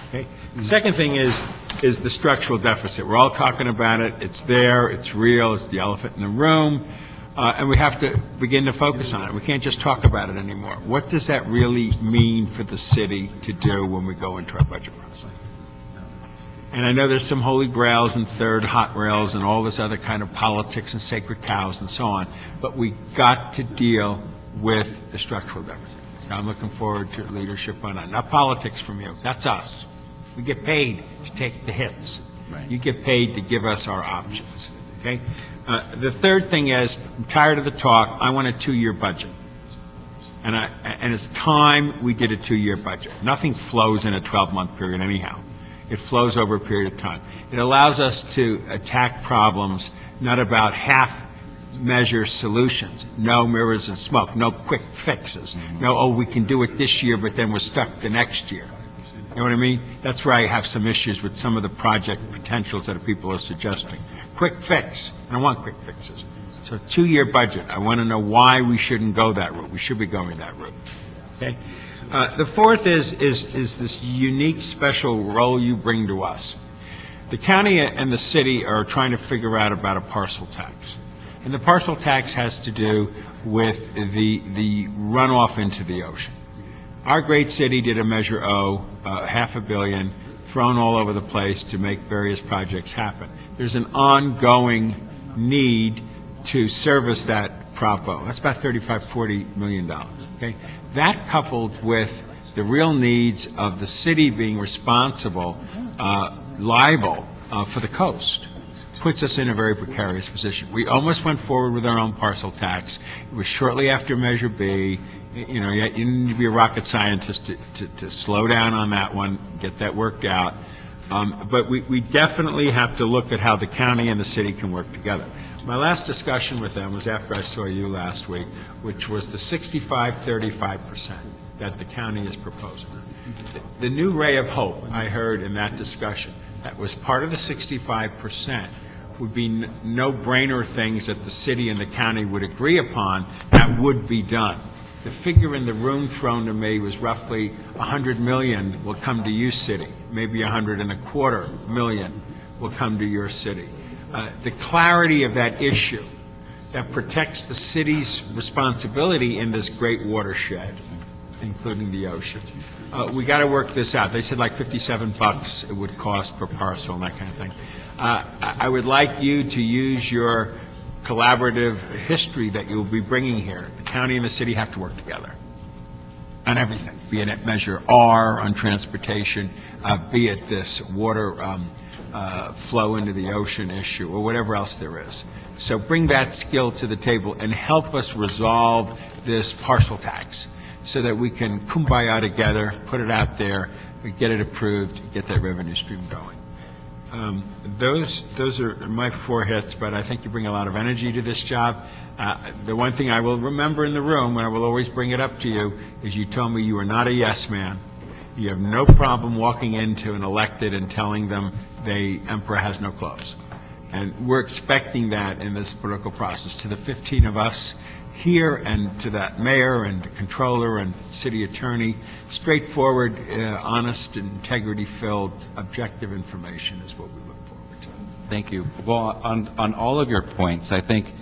Okay? The second thing is the structural deficit. We're all talking about it. It's there. It's real. It's the elephant in the room. And we have to begin to focus on it. We can't just talk about it anymore. What does that really mean for the city to do when we go into our budget process? And I know there's some holy grails and third hot rails and all this other kind of politics and sacred cows and so on, but we got to deal with the structural deficit. I'm looking forward to leadership on that. Not politics from you. That's us. We get paid to take the hits. Right. You get paid to give us our options. Okay? The third thing is, I'm tired of the talk. I want a 2-year budget. And it's time we did a 2-year budget. Nothing flows in a 12-month period anyhow. It flows over a period of time. It allows us to attack problems, not about half-measure solutions. No mirrors and smoke. No quick fixes. No, we can do it this year, but then we're stuck the next year. You know what I mean? That's where I have some issues with some of the project potentials that people are suggesting. Quick fix. I don't want quick fixes. So 2-year budget. I want to know why we shouldn't go that route. We should be going that route. Okay? The fourth is this unique special role you bring to us. The county and the city are trying to figure out about a parcel tax. And the parcel tax has to do with the runoff into the ocean. Our great city did a Measure O, $500 million, thrown all over the place to make various projects happen. There's an ongoing need to service that Prop O. That's about $35–40 million, okay? That coupled with the real needs of the city being responsible, liable for the coast, puts us in a very precarious position. We almost went forward with our own parcel tax. It was shortly after Measure B. You know, you need to be a rocket scientist to slow down on that one, get that worked out. But we definitely have to look at how the county and the city can work together. My last discussion with them was after I saw you last week, which was the 65-35% that the county is proposing. The new ray of hope I heard in that discussion, that was part of the 65%, would be no-brainer things that the city and the county would agree upon that would be done. The figure in the room thrown to me was roughly $100 million will come to you, city. Maybe $125 million will come to your city. The clarity of that issue that protects the city's responsibility in this great watershed, including the ocean. We got to work this out. They said like $57 it would cost per parcel and that kind of thing. I would like you to use your collaborative history that you'll be bringing here. The county and the city have to work together on everything, be it at Measure R on transportation, be it this water flow into the ocean issue, or whatever else there is. So bring that skill to the table and help us resolve this parcel tax so that we can kumbaya together, put it out there, get it approved, get that revenue stream going. Those are my 4 hits, but I think you bring a lot of energy to this job. The one thing I will remember in the room, and I will always bring it up to you, is you told me you are not a yes man. You have no problem walking into an elected and telling them the emperor has no clothes. And we're expecting that in this political process. To the 15 of us here and to that mayor and the controller and city attorney, straightforward, honest, integrity-filled, objective information is what we look forward to. Thank you. Well, on all of your points, I think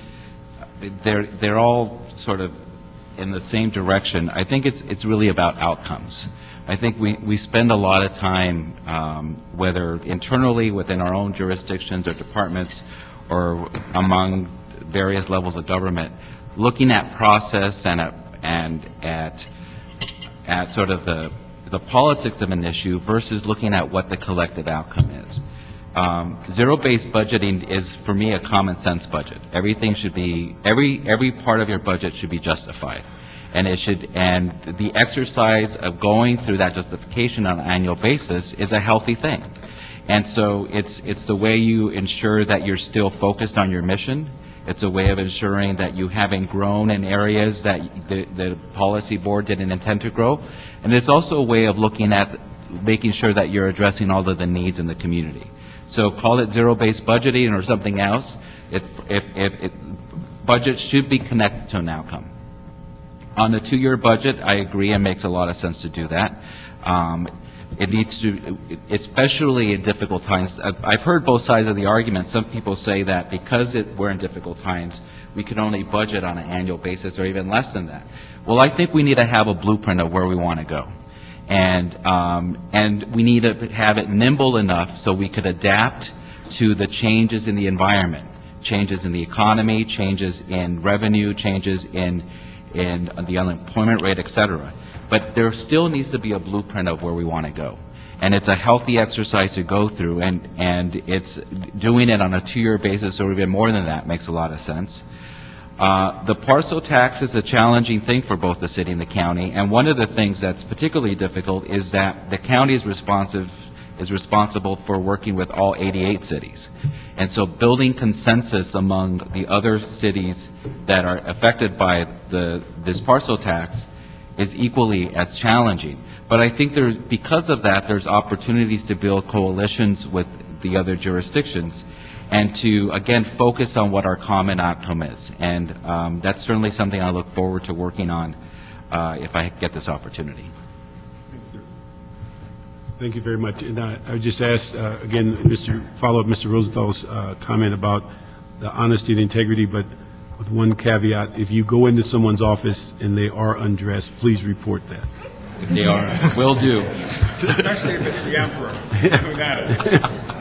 they're all sort of in the same direction. I think it's really about outcomes. I think we spend a lot of time, whether internally within our own jurisdictions or departments or among various levels of government, looking at process and at sort of the politics of an issue versus looking at what the collective outcome is. Zero-based budgeting is, for me, a common sense budget. Everything should be, every part of your budget should be justified. And the exercise of going through that justification on an annual basis is a healthy thing. And so it's the way you ensure that you're still focused on your mission. It's a way of ensuring that you haven't grown in areas that the policy board didn't intend to grow. And it's also a way of looking at making sure that you're addressing all of the needs in the community. So call it zero-based budgeting or something else. Budget should be connected to an outcome. On a 2-year budget, I agree, it makes a lot of sense to do that. It needs to, especially in difficult times. I've heard both sides of the argument. Some people say that because we're in difficult times, we can only budget on an annual basis or even less than that. Well, I think we need to have a blueprint of where we want to go. And we need to have it nimble enough so we could adapt to the changes in the environment, changes in the economy, changes in revenue, changes in the unemployment rate, et cetera. But there still needs to be a blueprint of where we want to go. And it's a healthy exercise to go through, and it's doing it on a 2-year basis or even more than that makes a lot of sense. The parcel tax is a challenging thing for both the city and the county, and one of the things that's particularly difficult is that the county is responsible for working with all 88 cities. And so building consensus among the other cities that are affected by this parcel tax is equally as challenging. But I think because of that, there's opportunities to build coalitions with the other jurisdictions and to, again, focus on what our common outcome is. And that's certainly something I look forward to working on if I get this opportunity. Thank you very much. And I would just ask, again, follow up Mr. Rosenthal's comment about the honesty and integrity, but with one caveat: if you go into someone's office and they are undressed, please report that. If they are, will do. Especially if it's the emperor. Who that is.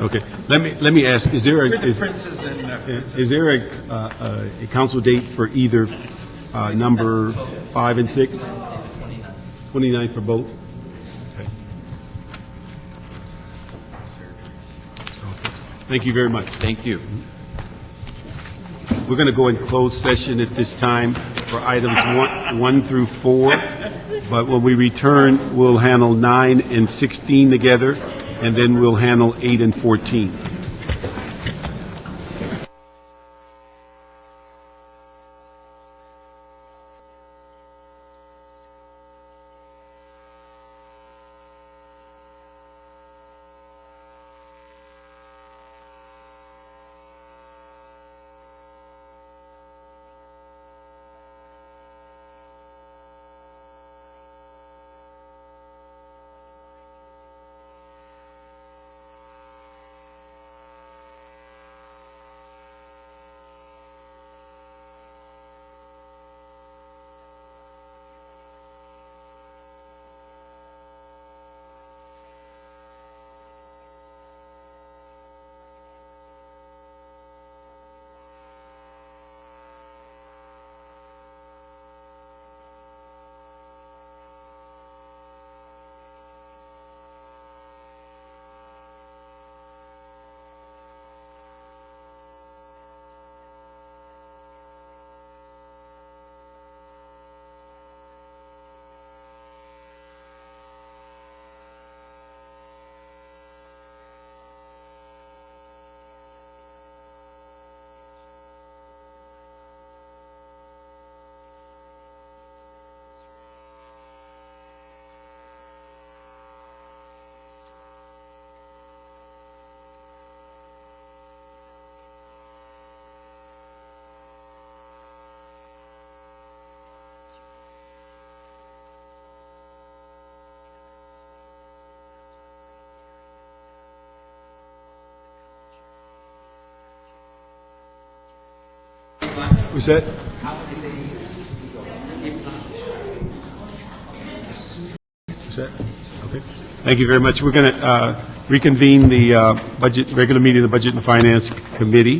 Okay. Let me ask: is there With the princes and is there a council date for either number 5 and 6? 29th for both. Okay. Thank you very much. Thank you. We're going to go in closed session at this time for items 1 through 4, but when we return, we'll handle 9 and 16 together, and then we'll handle 8 and 14. Was that? Is that? Okay. Thank you very much. We're going to reconvene the regular meeting of the Budget and Finance Committee.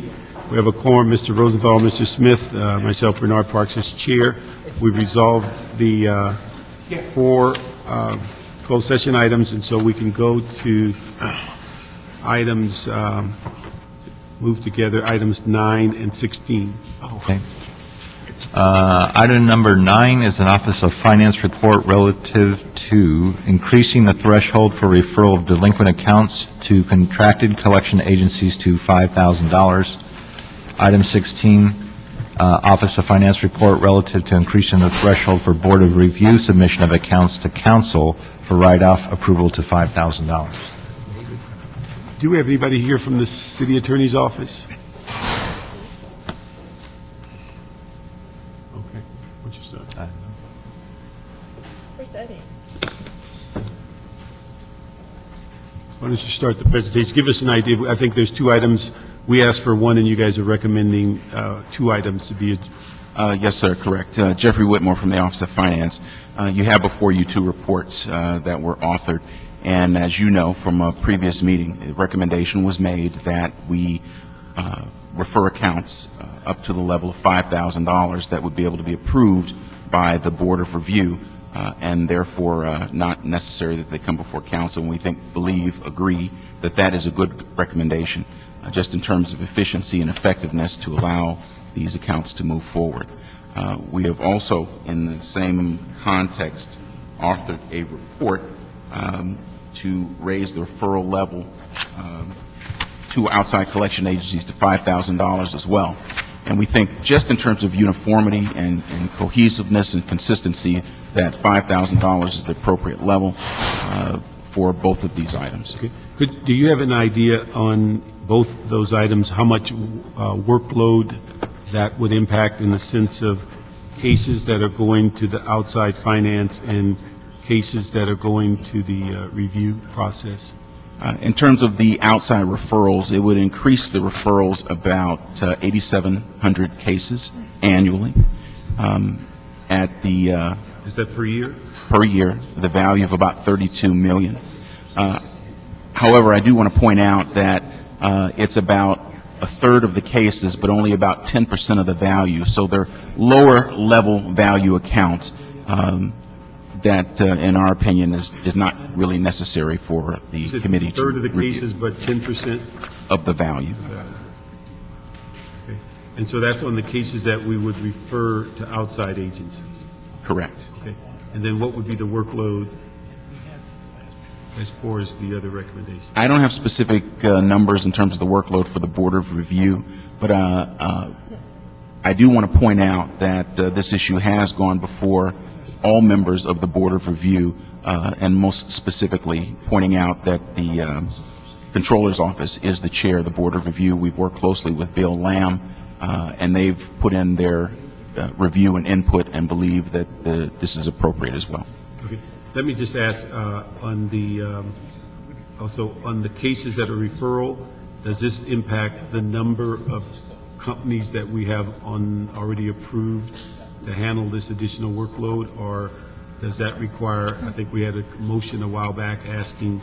We have a quorum: Mr. Rosenthal, Mr. Smith, myself, Bernard Parks as chair. We've resolved the 4 closed session items, and so we can go to items, move together, items 9 and 16. Okay. Item number 9 is an Office of Finance report relative to increasing the threshold for referral of delinquent accounts to contracted collection agencies to $5,000. Item 16, Office of Finance report relative to increasing the threshold for Board of Review submission of accounts to council for write-off approval to $5,000. Do we have anybody here from the city attorney's office? Okay. What's your start? Why don't you start the presentation? Give us an idea. I think there's 2 items. We asked for 1, and you guys are recommending 2 items to be. Yes, sir, correct. Jeffrey Whitmore from the Office of Finance. You have before you 2 reports that were authored. And as you know from a previous meeting, a recommendation was made that we refer accounts up to the level of $5,000 that would be able to be approved by the Board of Review, and therefore not necessary that they come before council. And we agree that that is a good recommendation, just in terms of efficiency and effectiveness to allow these accounts to move forward. We have also, in the same context, authored a report to raise the referral level to outside collection agencies to $5,000 as well. And we think just in terms of uniformity and cohesiveness and consistency, that $5,000 is the appropriate level for both of these items. Okay. Do you have an idea on both those items, how much workload that would impact in the sense of cases that are going to the outside finance and cases that are going to the review process? In terms of the outside referrals, it would increase the referrals about 8,700 cases annually. At the Is that per year? per year, the value of about $32 million. However, I do want to point out that it's about a third of the cases, but only about 10% of the value. So they're lower level value accounts that, in our opinion, is not really necessary for the Is it committee a to third of the review cases, but 10%? of the value. Okay. And so that's on the cases that we would refer to outside agencies? Correct. Okay. And then what would be the workload as far as the other recommendations? I don't have specific numbers in terms of the workload for the Board of Review, but I do want to point out that this issue has gone before all members of the Board of Review, and most specifically pointing out that the Controller's Office is the chair of the Board of Review. We've worked closely with Bill Lamb, and they've put in their review and input and believe that this is appropriate as well. Okay. Let me just ask, on the, also on the cases that are referral, does this impact the number of companies that we have on already approved to handle this additional workload, or does that require, I think we had a motion a while back asking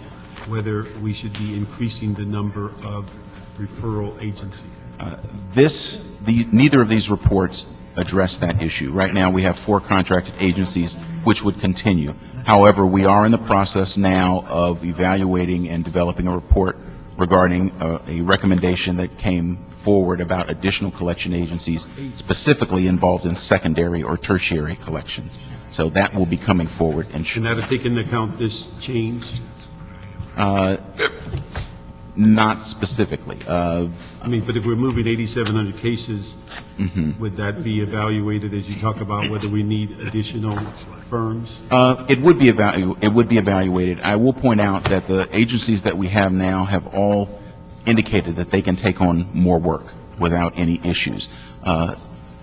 whether we should be increasing the number of referral agencies? Neither of these reports address that issue. Right now, we have 4 contracted agencies, which would continue. However, we are in the process now of evaluating and developing a report regarding a recommendation that came forward about additional collection agencies specifically involved in secondary or tertiary collections. So that will be coming forward. And Can that take into account this change? not specifically. I mean, but if we're moving 8,700 cases, would that be evaluated as you talk about whether we need additional firms? It would be evaluated. I will point out that the agencies that we have now have all indicated that they can take on more work without any issues.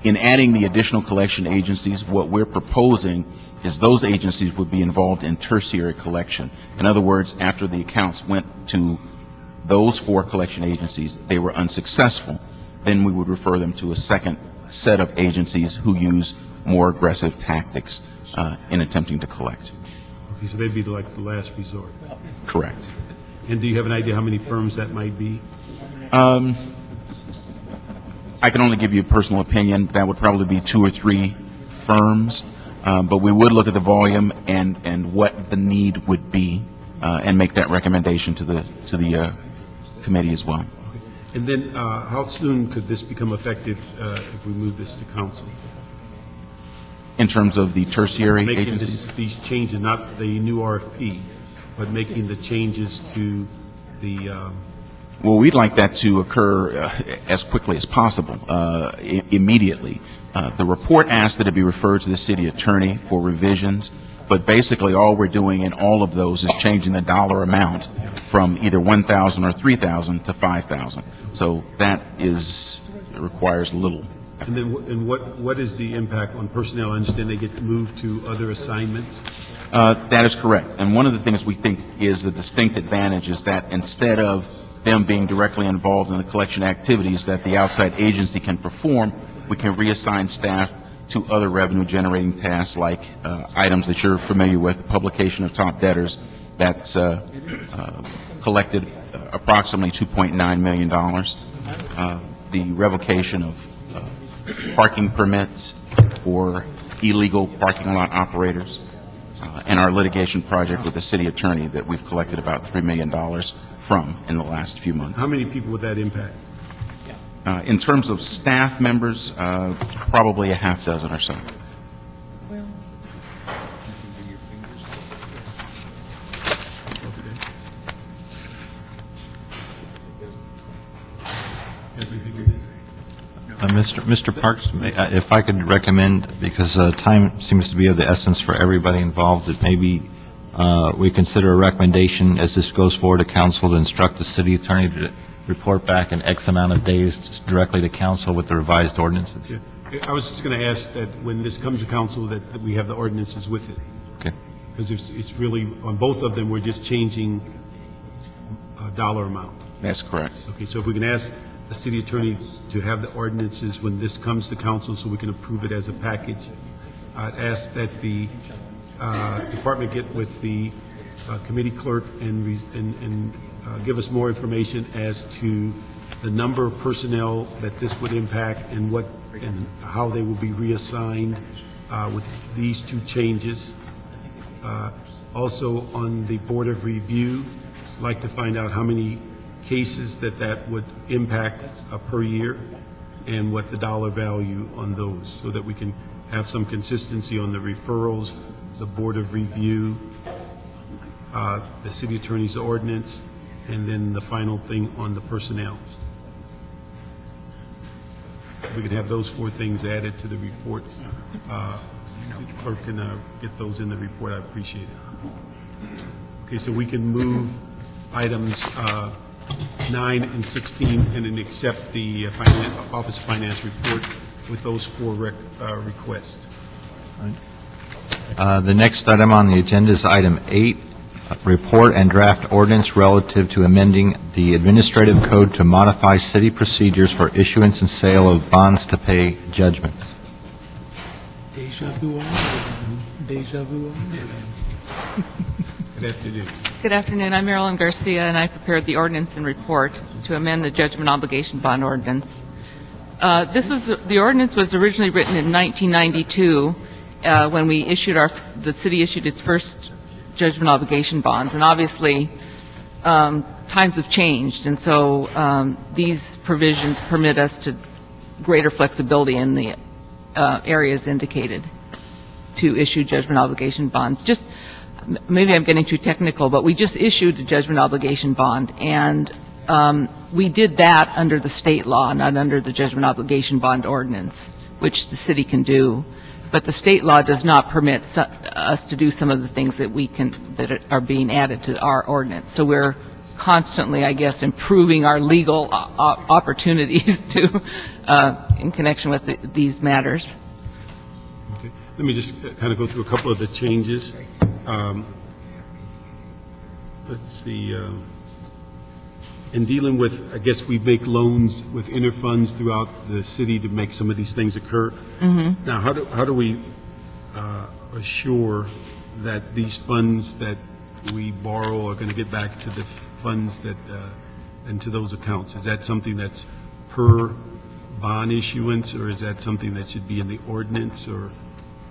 In adding the additional collection agencies, what we're proposing is those agencies would be involved in tertiary collection. In other words, after the accounts went to those 4 collection agencies, they were unsuccessful, then we would refer them to a second set of agencies who use more aggressive tactics in attempting to collect. Okay, so they'd be like the last resort. Correct. And do you have an idea how many firms that might be? I can only give you a personal opinion. That would probably be 2 or 3 firms, but we would look at the volume and what the need would be, and make that recommendation to the committee as well. And then how soon could this become effective if we move this to council? In terms of the tertiary Making agencies? these changes, not the new RFP, but making the changes to the, Well, we'd like that to occur as quickly as possible, immediately. The report asked that it be referred to the city attorney for revisions, but basically all we're doing in all of those is changing the dollar amount from either 1,000 or 3,000 to 5,000. So that requires little. and then what is the impact on personnel? I understand they get moved to other assignments. That is correct. And one of the things we think is a distinct advantage is that instead of them being directly involved in the collection activities that the outside agency can perform, we can reassign staff to other revenue-generating tasks like items that you're familiar with, publication of top debtors, that's collected approximately $2.9 million, the revocation of parking permits for illegal parking lot operators, and our litigation project with the city attorney that we've collected about $3 million from in the last few months. How many people would that impact? In terms of staff members, probably a half dozen or so. Mr. Parks, if I could recommend, because time seems to be of the essence for everybody involved, that maybe we consider a recommendation as this goes forward to council to instruct the city attorney to report back in X amount of days directly to council with the revised ordinances. Yeah. I was just going to ask that when this comes to council, that we have the ordinances with it. Okay. Because it's really, on both of them, we're just changing a dollar amount. That's correct. Okay, so if we can ask the city attorney to have the ordinances when this comes to council so we can approve it as a package. I'd ask that the department get with the committee clerk and give us more information as to the number of personnel that this would impact and what and how they will be reassigned with these two changes. Also, on the Board of Review, I'd like to find out how many cases that would impact per year and what the dollar value on those, so that we can have some consistency on the referrals, the Board of Review, the city attorney's ordinance, and then the final thing on the personnel. We can have those four things added to the reports. The clerk can get those in the report. I appreciate it. Okay, so we can move items 9 and 16 and then accept the Office of Finance report with those four requests. The next item on the agenda is item 8, report and draft ordinance relative to amending the administrative code to modify city procedures for issuance and sale of bonds to pay judgments. Deja vu all over again. Deja vu all over again. Good afternoon. Good afternoon. I'm Marilyn Garcia, and I prepared the ordinance and report to amend the judgment obligation bond ordinance. The ordinance was originally written in 1992 when the city issued its first judgment obligation bonds, and obviously times have changed, and so these provisions permit us to greater flexibility in the areas indicated to issue judgment obligation bonds. Just maybe I'm getting too technical, but we just issued a judgment obligation bond, and we did that under the state law, not under the judgment obligation bond ordinance, which the city can do. But the state law does not permit us to do some of the things that are being added to our ordinance. So we're constantly, I guess, improving our legal opportunities to in connection with these matters. Okay. Let me just kind of go through a couple of the changes. Let's see. In dealing with, I guess we make loans with interfunds throughout the city to make some of these things occur. Mm-hmm. Now, how do we assure that these funds that we borrow are going to get back to the funds that and to those accounts? Is that something that's per bond issuance, or is that something that should be in the ordinance, or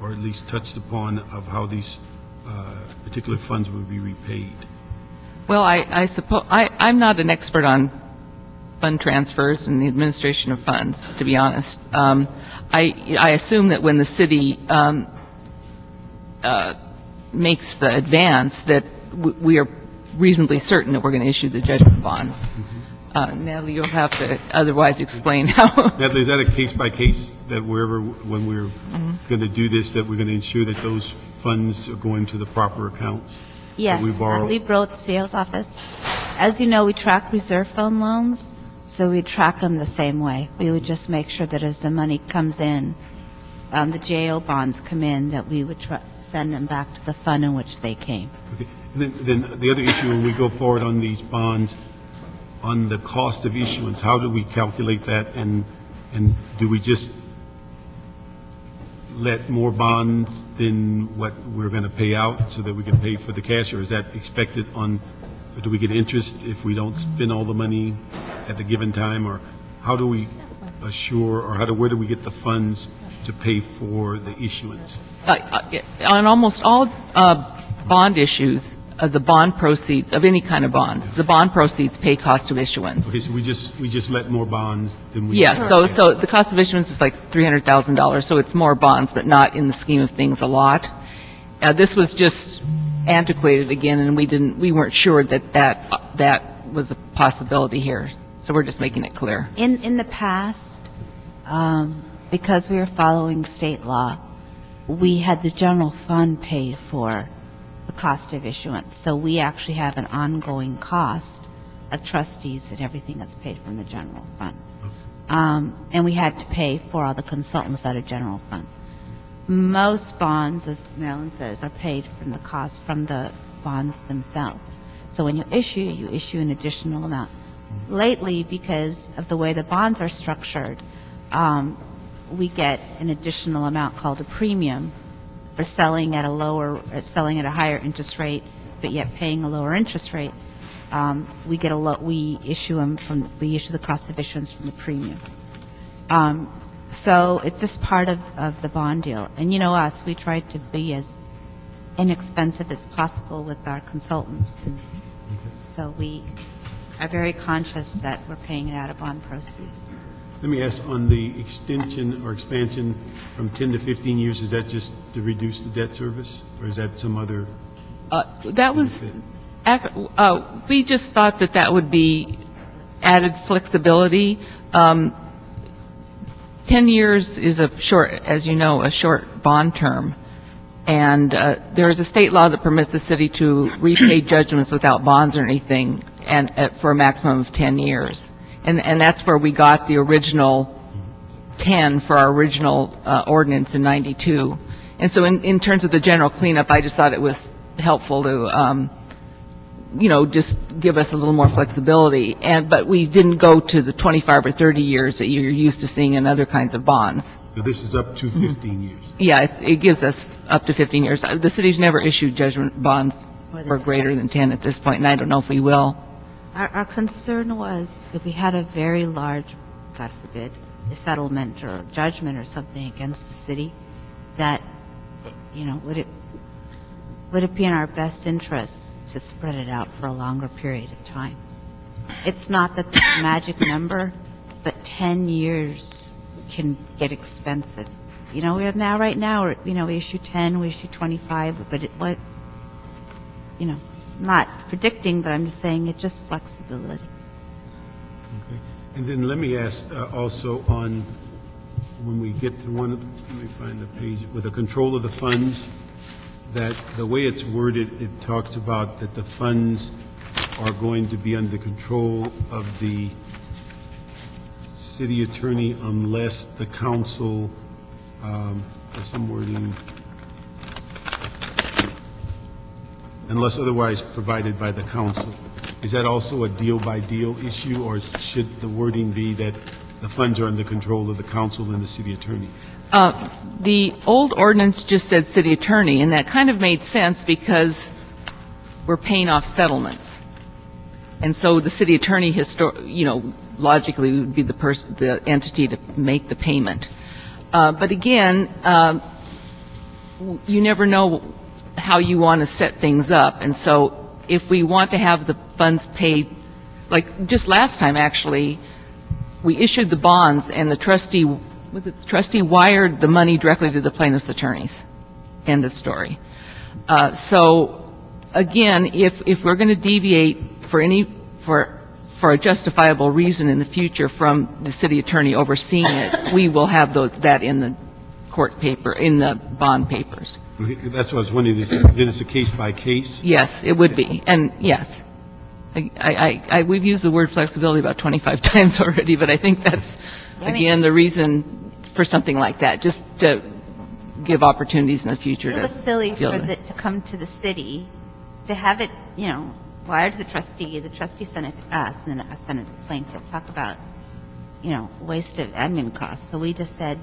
at least touched upon of how these particular funds will be repaid? Well, I suppose I'm not an expert on fund transfers and the administration of funds, to be honest. I assume that when the city makes the advance, that we are reasonably certain that we're going to issue the judgment bonds. Mm-hmm. Natalie, you'll have to otherwise explain how. Natalie, is that a case by case that when we're going to do this, that we're going to ensure that those funds are going to the proper accounts? Yes, Natalie Broth, sales office. As you know, we track reserve fund loans, so we track them the same way. We would just make sure that as the money comes in, the JO bonds come in, that we would send them back to the fund in which they came. Okay. And then the other issue, when we go forward on these bonds, on the cost of issuance, how do we calculate that, and do we just let more bonds than what we're going to pay out so that we can pay for the cash, or is that expected on, or do we get interest if we don't spend all the money at the given time, or how do we assure, or where do we get the funds to pay for the issuance? On almost all bond issues, the bond proceeds of any kind of bonds, the bond proceeds pay cost of issuance. Okay, so we just let more bonds than we... Yes, so the cost of issuance is like $300,000, so it's more bonds, but not in the scheme of things a lot. This was just antiquated again, and we weren't sure that was a possibility here, so we're just making it clear. In the past, because we were following state law, we had the general fund paid for the cost of issuance. So we actually have an ongoing cost of trustees and everything that's paid from the general fund. And we had to pay for all the consultants out of general fund. Most bonds, as Marilyn says, are paid from the cost from the bonds themselves. So when you issue an additional amount. Lately, because of the way the bonds are structured, we get an additional amount called a premium for selling at a higher interest rate, but yet paying a lower interest rate. We issue the cost of issuance from the premium. So it's just part of the bond deal. And you know us, we try to be as inexpensive as possible with our consultants. So we are very conscious that we're paying it out of bond proceeds. Let me ask, on the extension or expansion from 10 to 15 years, is that just to reduce the debt service, or is that some other? That was, we just thought that would be added flexibility. 10 years is a short, as you know, a short bond term. And there is a state law that permits the city to repay judgments without bonds or anything, and for a maximum of 10 years. And that's where we got the original 10 for our original ordinance in 92. And so in terms of the general cleanup, I just thought it was helpful to, just give us a little more flexibility. But we didn't go to the 25 or 30 years that you're used to seeing in other kinds of bonds. So this is up to 15 years? Yeah, it gives us up to 15 years. The city's never issued judgment bonds for greater than 10 at this point, and I don't know if we will. Our concern was if we had a very large, God forbid, a settlement or a judgment or something against the city, that, would it be in our best interest to spread it out for a longer period of time? It's not the magic number, but 10 years can get expensive. Right now, we issue 10, we issue 25, but not predicting, but I'm just saying it's just flexibility. Okay. And then let me ask also on, when we get to let me find the page, with the control of the funds, that the way it's worded, it talks about that the funds are going to be under control of the city attorney unless the council, there's some wording, unless otherwise provided by the council. Is that also a deal-by-deal issue, or should the wording be that the funds are under control of the council and the city attorney? The old ordinance just said city attorney, and that kind of made sense because we're paying off settlements. And so the city attorney, logically would be the entity to make the payment. But again, you never know how you want to set things up. And so if we want to have the funds paid, like just last time actually, we issued the bonds and the trustee wired the money directly to the plaintiff's attorneys. End of story. So again, if we're going to deviate for a justifiable reason in the future from the city attorney overseeing it, we will have that in the court paper, in the bond papers. That's what I was wondering. Is it a case by case? Yes, it would be. And yes, we've used the word flexibility about 25 times already, but I think that's, again, the reason for something like that, just to give opportunities in the future. It was silly to come to the city, to have it, wired to the trustee sent it to us, and then I sent it to the plaintiff. Talk about, waste of admin costs. So we just said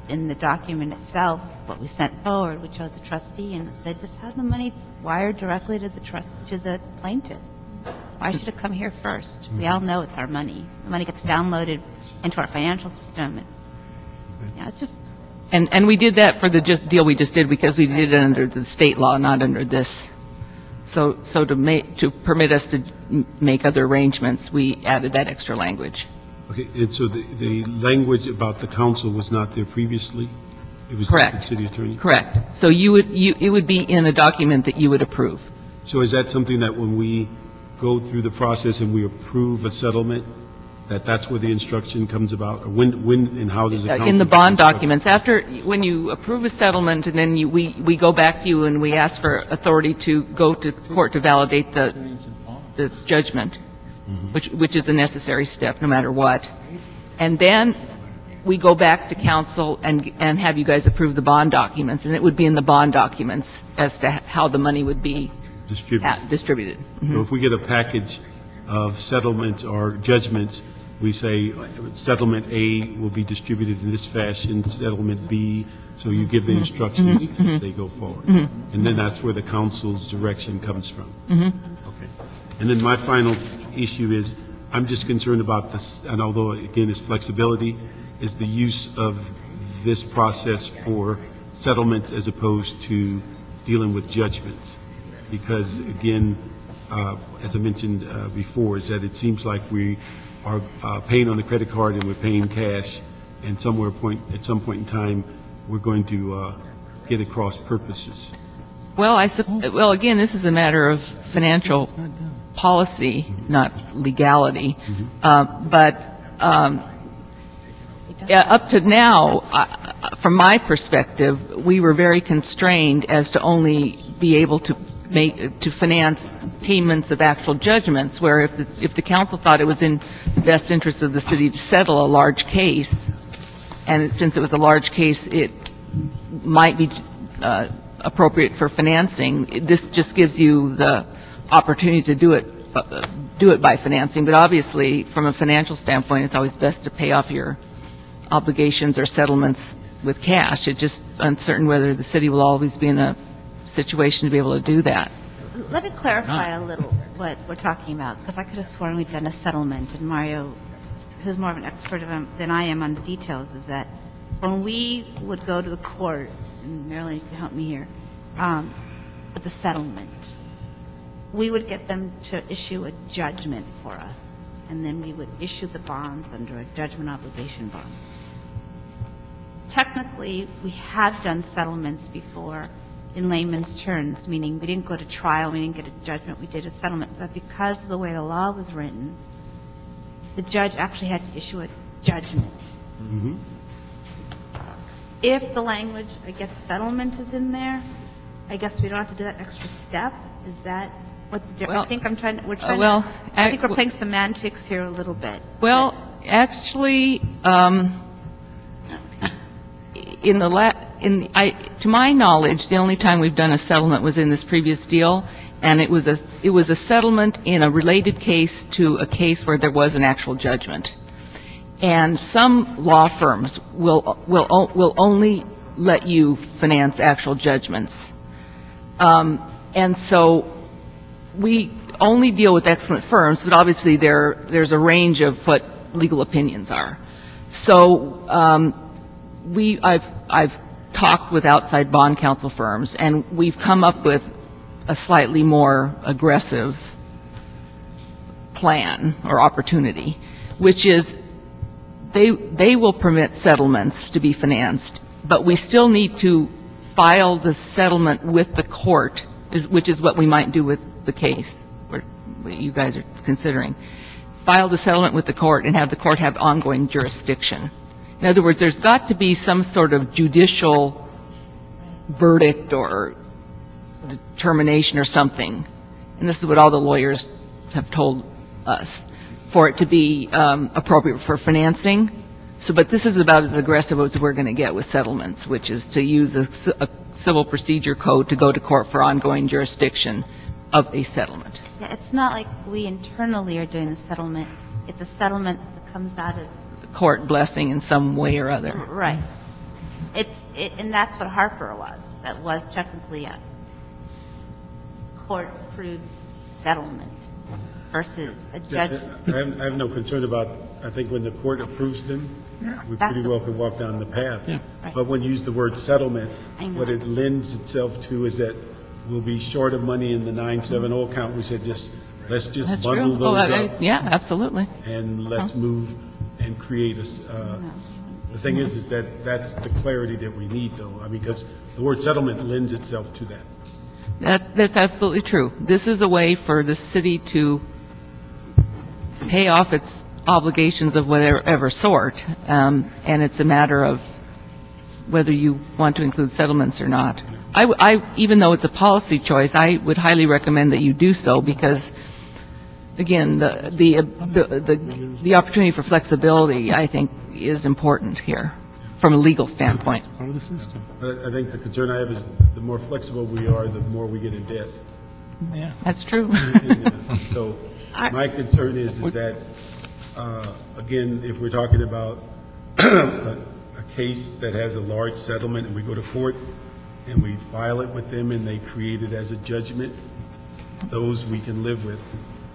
in the document itself, what we sent forward, we chose a trustee and said, just have the money wired directly to the plaintiff. Why should it come here first? We all know it's our money. The money gets downloaded into our financial system. It's just. And we did that for the deal we just did because we did it under the state law, not under this. So to permit us to make other arrangements, we added that extra language. Okay, and so the language about the council was not there previously? It was correct. Just the city attorney? Correct. So it would be in a document that you would approve. So is that something that when we go through the process and we approve a settlement, that's where the instruction comes about? Or when and how does the council? In the get bond instruction? documents, after, when you approve a settlement, and then we go back to you and we ask for authority to go to court to validate the judgment, which is a necessary step, no matter what. And then we go back to council and have you guys approve the bond documents, and it would be in the bond documents as to how the money would be distributed. So if we get a package of settlements or judgments, we say settlement A will be distributed in this fashion, settlement B, so you give the instructions as they go forward. And then that's where the council's direction comes from. Okay. And then my final issue is, I'm just concerned about this, and although again it's flexibility, is the use of this process for settlements as opposed to dealing with judgments. Because again, as I mentioned before, is that it seems like we are paying on the credit card and we're paying cash, and at some point in time, we're going to get across purposes. Well, again, this is a matter of financial policy, not legality. But up to now, from my perspective, we were very constrained as to only be able to finance payments of actual judgments, where if the council thought it was in the best interest of the city to settle a large case, and since it was a large case, it might be appropriate for financing. This just gives you the opportunity to do it by financing. But obviously, from a financial standpoint, it's always best to pay off your obligations or settlements with cash. It's just uncertain whether the city will always be in a situation to be able to do that. Let me clarify a little what we're talking about, because I could have sworn we'd done a settlement, and Mario, who's more of an expert than I am on the details, is that when we would go to the court, and Marilyn, you can help me here, with the settlement, we would get them to issue a judgment for us, and then we would issue the bonds under a judgment obligation bond. Technically, we have done settlements before in layman's terms, meaning we didn't go to trial, we didn't get a judgment, we did a settlement. But because of the way the law was written, the judge actually had to issue a judgment. If the language, I guess, settlement is in there, I guess we don't have to do that extra step. Is that what I think I'm trying? I think we're playing semantics here a little bit. Well, actually, to my knowledge, the only time we've done a settlement was in this previous deal, and it was a settlement in a related case to a case where there was an actual judgment. And some law firms will only let you finance actual judgments. And so we only deal with excellent firms, but obviously there's a range of what legal opinions are. So I've talked with outside bond counsel firms, and we've come up with a slightly more aggressive plan or opportunity, which is they will permit settlements to be financed, but we still need to file the settlement with the court, which is what we might do with the case what you guys are considering. File the settlement with the court and have the court have ongoing jurisdiction. In other words, there's got to be some sort of judicial verdict or determination or something, and this is what all the lawyers have told us, for it to be appropriate for financing. But this is about as aggressive as we're going to get with settlements, which is to use a civil procedure code to go to court for ongoing jurisdiction of a settlement. Yeah, it's not like we internally are doing the settlement. It's a settlement that comes out of court blessing in some way or other. Right. And that's what Harper was. That was technically a court-approved settlement versus a judge. I have no concern about, I think when the court approves them, we pretty well can walk down the path. Yeah. Right. But when you use the word settlement, what it lends itself to is that we'll be short of money in the 970 account. We said let's just That's bundle true. those up. Yeah, absolutely. And let's move and create the thing is that that's the clarity that we need, though. I mean, because the word settlement lends itself to that. That's absolutely true. This is a way for the city to pay off its obligations of whatever sort, and it's a matter of whether you want to include settlements or not. Even though it's a policy choice, I would highly recommend that you do so because, again, the opportunity for flexibility, I think, is important here from a legal standpoint. Part of the system. But I think the concern I have is the more flexible we are, the more we get in debt. Yeah. That's true. So my concern is that, again, if we're talking about a case that has a large settlement and we go to court and we file it with them and they create it as a judgment, those we can live with.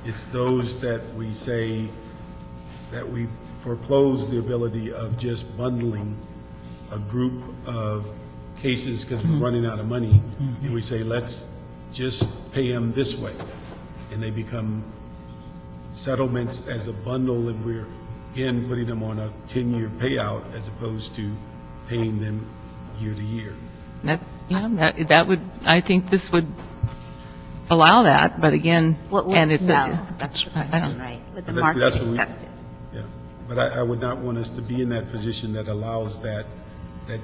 It's those that we say that we foreclose the ability of just bundling a group of cases because we're running out of money, and we say, let's just pay them this way. And they become settlements as a bundle, and we're, again, putting them on a 10-year payout as opposed to paying them year to year. That would, I think this would allow that, but again, and it's, that's the I don't. question, right? Would the That's market what we- accept it? Yeah, but I would not want us to be in that position that allows that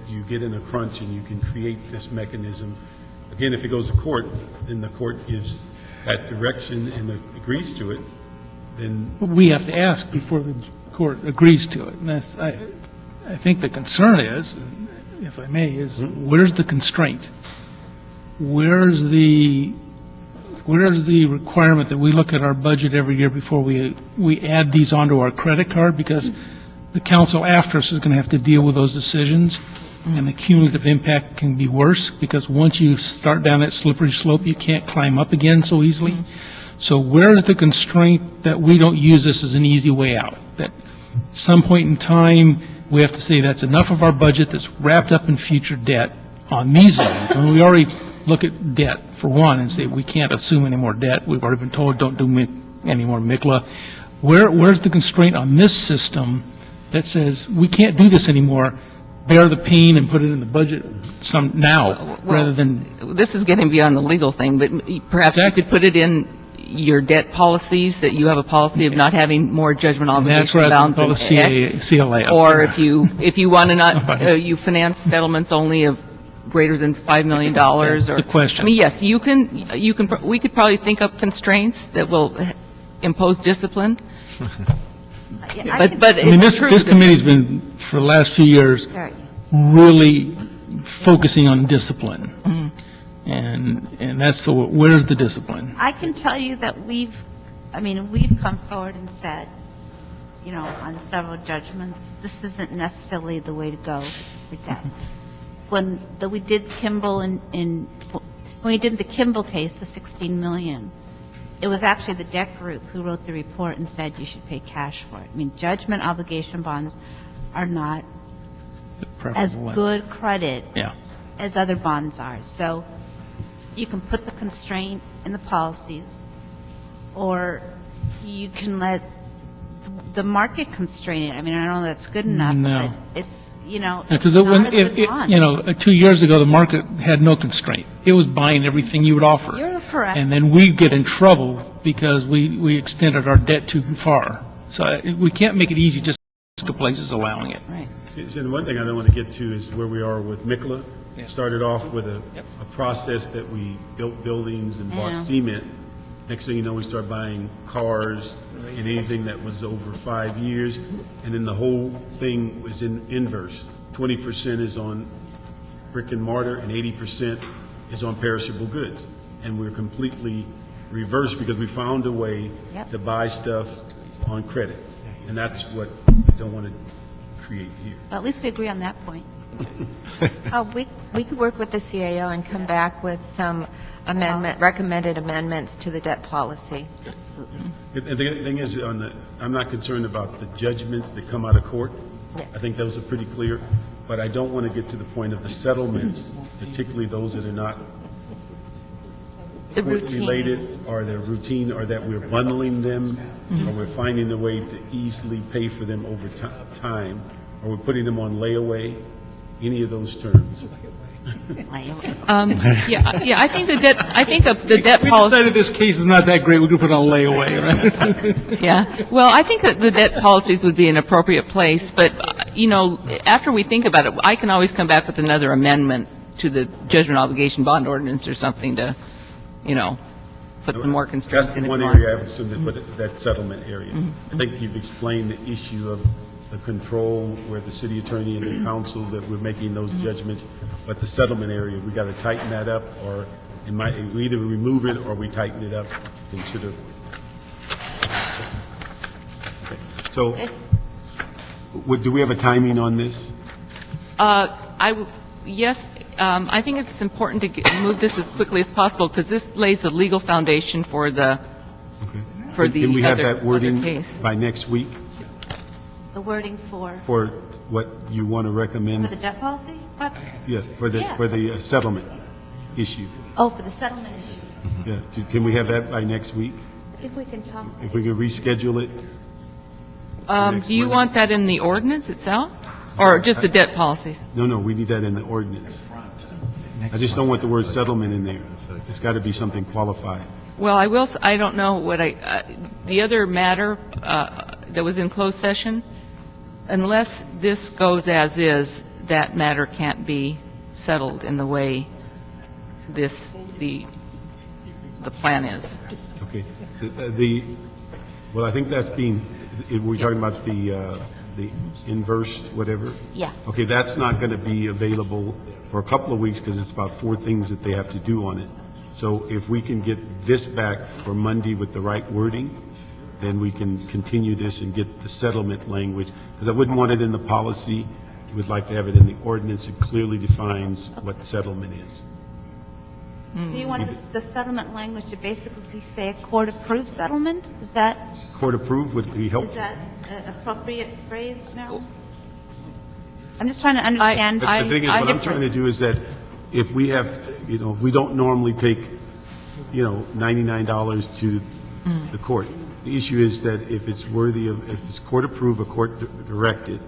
you get in a crunch and you can create this mechanism. Again, if it goes to court, then the court gives that direction and agrees to it, then We have to ask before the court agrees to it. And that's, I think the concern is, if I may, is where's the constraint? Where's the requirement that we look at our budget every year before we add these onto our credit card? Because the council after us is going to have to deal with those decisions, and the cumulative impact can be worse, because once you start down that slippery slope, you can't climb up again so easily. So where is the constraint that we don't use this as an easy way out? That some point in time, we have to say that's enough of our budget that's wrapped up in future debt on these items. I mean, we already look at debt, for one, and say we can't assume any more debt. We've already been told don't do any more MICLA. Where's the constraint on this system that says we can't do this anymore, bear the pain and put it in the budget rather than... This is getting beyond the legal thing, but perhaps you could put it in your debt policies, that you have a policy of not having more judgment obligation bounds than X. CLA. Or if you want to not, you finance settlements only of greater than $5 million, or... The question. I mean, yes, we could probably think up constraints that will impose discipline. But I mean, this committee's been, for the last few years, really focusing on discipline. And that's where's the discipline? I can tell you that we've come forward and said, on several judgments, this isn't necessarily the way to go for debt. When we did Kimball when we did the Kimball case, the $16 million, it was actually the debt group who wrote the report and said you should pay cash for it. I mean, judgment obligation bonds are not as good credit as other bonds are. So you can put the constraint in the policies, or you can let the market constrain it. I mean, I don't know that's good enough, but it's, Because 2 years ago, the market had no constraint. It was buying everything you would offer. You're correct. And then we get in trouble because we extended our debt too far. So we can't make it easy just to places allowing it. Right. See, the one thing I don't want to get to is where we are with MICLA. It started off with a process that we built buildings and bought cement. Next thing you know, we start buying cars and anything that was over 5 years, and then the whole thing was in inverse. 20% is on brick and mortar, and 80% is on perishable goods. And we're completely reversed because we found a way to buy stuff on credit, and that's what we don't want to create here. Well, at least we agree on that point. We could work with the CAO and come back with some recommended amendments to the debt policy. And the thing is, I'm not concerned about the judgments that come out of court. I think those are pretty clear, but I don't want to get to the point of the settlements, particularly those that are not related, or they're routine, or that we're bundling them, or we're finding a way to easily pay for them over time, or we're putting them on layaway, any of those terms. Yeah, I think the debt We policy. decided this case is not that great, we could put it on layaway, right? Yeah, well, I think that the debt policies would be an appropriate place, but, you know, after we think about it, I can always come back with another amendment to the judgment obligation bond ordinance or something to, you know, put some more constraints That's in the it. one if you want. area I would assume that, that settlement area. I think you've explained the issue of the control where the city attorney and the council that we're making those judgments, but the settlement area, we got to tighten that up, or we either remove it or we tighten it up and should have. Okay. So, do we have a timing on this? Yes, I think it's important to move this as quickly as possible because this lays the legal foundation for the, for the Can we have other that wording case. by next week The wording for for what you want to recommend? the debt policy? What? Yes, for the settlement issue. Oh, for the settlement issue. Yeah, can we have that by next week? If we can talk. If we can reschedule it? next Do you Monday? want that in the ordinance itself or just the debt policies? No, we need that in the ordinance. I just don't want the word settlement in there. It's got to be something qualified. Well, I don't know what the other matter that was in closed session, unless this goes as is, that matter can't be settled in the way the plan is. Okay. Well, I think that's we're talking about the inverse, whatever? Yeah. Okay, that's not going to be available for a couple of weeks because it's about 4 things that they have to do on it. So if we can get this back for Monday with the right wording, then we can continue this and get the settlement language. Because I wouldn't want it in the policy. We'd like to have it in the ordinance. It clearly defines what settlement is. So you want the settlement language to basically say a court-approved settlement? Is that Court approved would be helpful. an appropriate phrase now? I'm just trying to understand. But the thing is, what I'm trying to do is that if we have, we don't normally take, $99 to the court. The issue is that if it's worthy of, if it's court approved or court directed,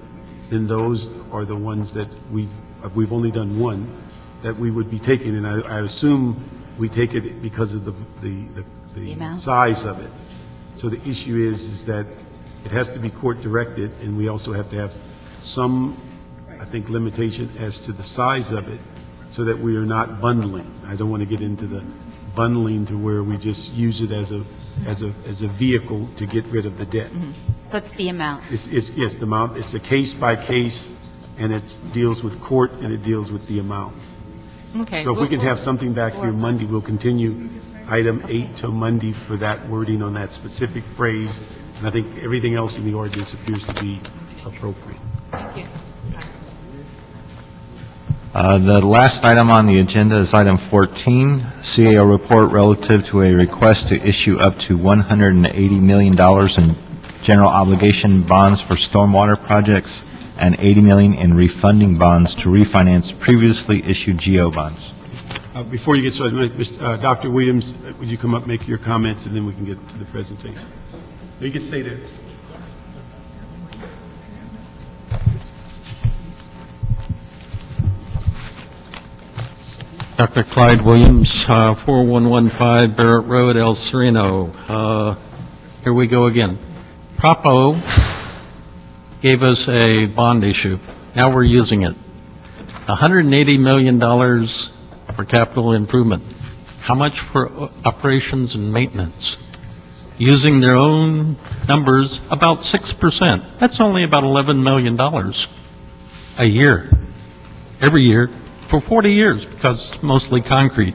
then those are the ones that we've only done one, that we would be taking. And I assume we take it because of the amount? size of it. So the issue is that it has to be court directed, and we also have to have some, I think, limitation as to the size of it, so that we are not bundling. I don't want to get into the bundling to where we just use it as a vehicle to get rid of the debt. So it's the amount. It's the amount. It's a case by case, and it deals with court and it deals with the amount. Okay. So if we can have something back here Monday, we'll continue item 8 till Monday for that wording on that specific phrase. And I think everything else in the ordinance appears to be appropriate. Thank you. The last item on the agenda is item 14, CAO report relative to a request to issue up to $180 million in general obligation bonds for stormwater projects and $80 million in refunding bonds to refinance previously issued GO bonds. Before you get started, Dr. Williams, would you come up, make your comments, and then we can get to the presentation? You can stay there. Dr. Clyde Williams, 4115 Barrett Road, El Sereno. Here we go again. Propo gave us a bond issue. Now we're using it. $180 million for capital improvement. How much for operations and maintenance? Using their own numbers, about 6%. That's only about $11 million a year, every year, for 40 years, because it's mostly concrete.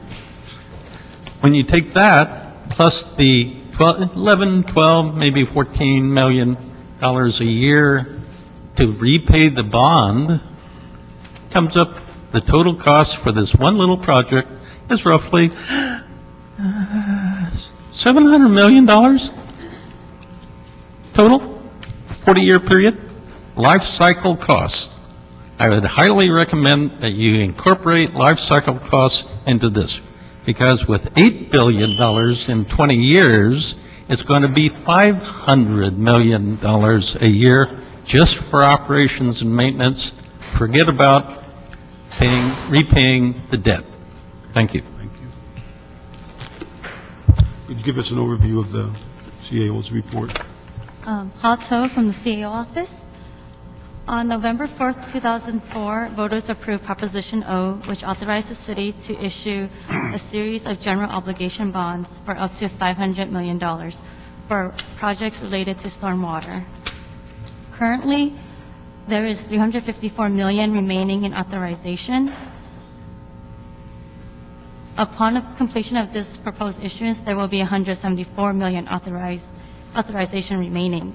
When you take that, plus the 11, 12, maybe $14 million a year to repay the bond, comes up, the total cost for this one little project is roughly $700 million total, 40-year period, life cycle costs. I would highly recommend that you incorporate life cycle costs into this, because with $8 billion in 20 years, it's going to be $500 million a year just for operations and maintenance. Forget about repaying the debt. Thank you. Thank you. Could you give us an overview of the CAO's report? Ha To from the CAO office. On November 4th, 2004, voters approved Proposition O, which authorized the city to issue a series of general obligation bonds for up to $500 million for projects related to stormwater. Currently, there is $354 million remaining in authorization. Upon completion of this proposed issuance, there will be $174 million authorization remaining.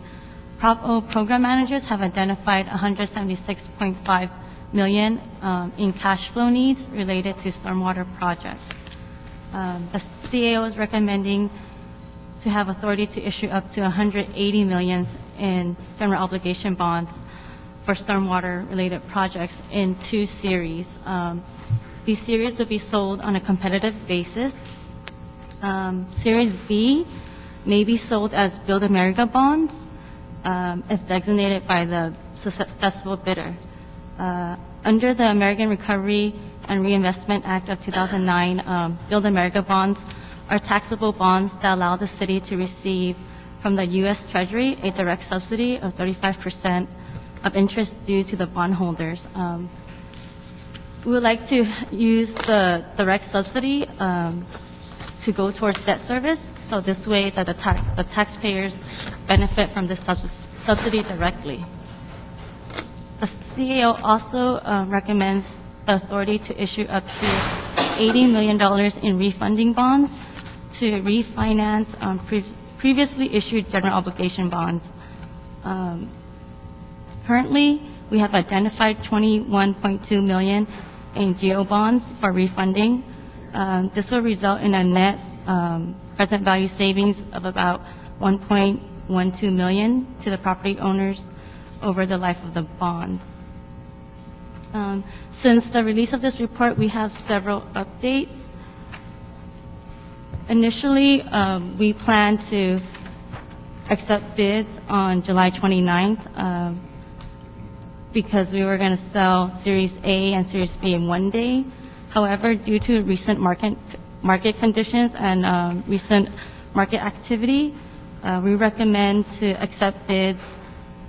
Prop O program managers have identified $176.5 million in cash flow needs related to stormwater projects. The CAO is recommending to have authority to issue up to $180 million in general obligation bonds for stormwater-related projects in 2 series. These series will be sold on a competitive basis. Series B may be sold as Build America bonds if designated by the successful bidder. Under the American Recovery and Reinvestment Act of 2009, Build America bonds are taxable bonds that allow the city to receive from the U.S. Treasury a direct subsidy of 35% of interest due to the bondholders. We would like to use the direct subsidy to go towards debt service, so this way that the taxpayers benefit from this subsidy directly. The CAO also recommends the authority to issue up to $80 million in refunding bonds to refinance previously issued general obligation bonds. Currently, we have identified $21.2 million in GO bonds for refunding. This will result in a net present value savings of about $1.12 million to the property owners over the life of the bonds. Since the release of this report, we have several updates. Initially, we plan to accept bids on July 29th because we were going to sell Series A and Series B in one day. However, due to recent market conditions and recent market activity, we recommend to accept bids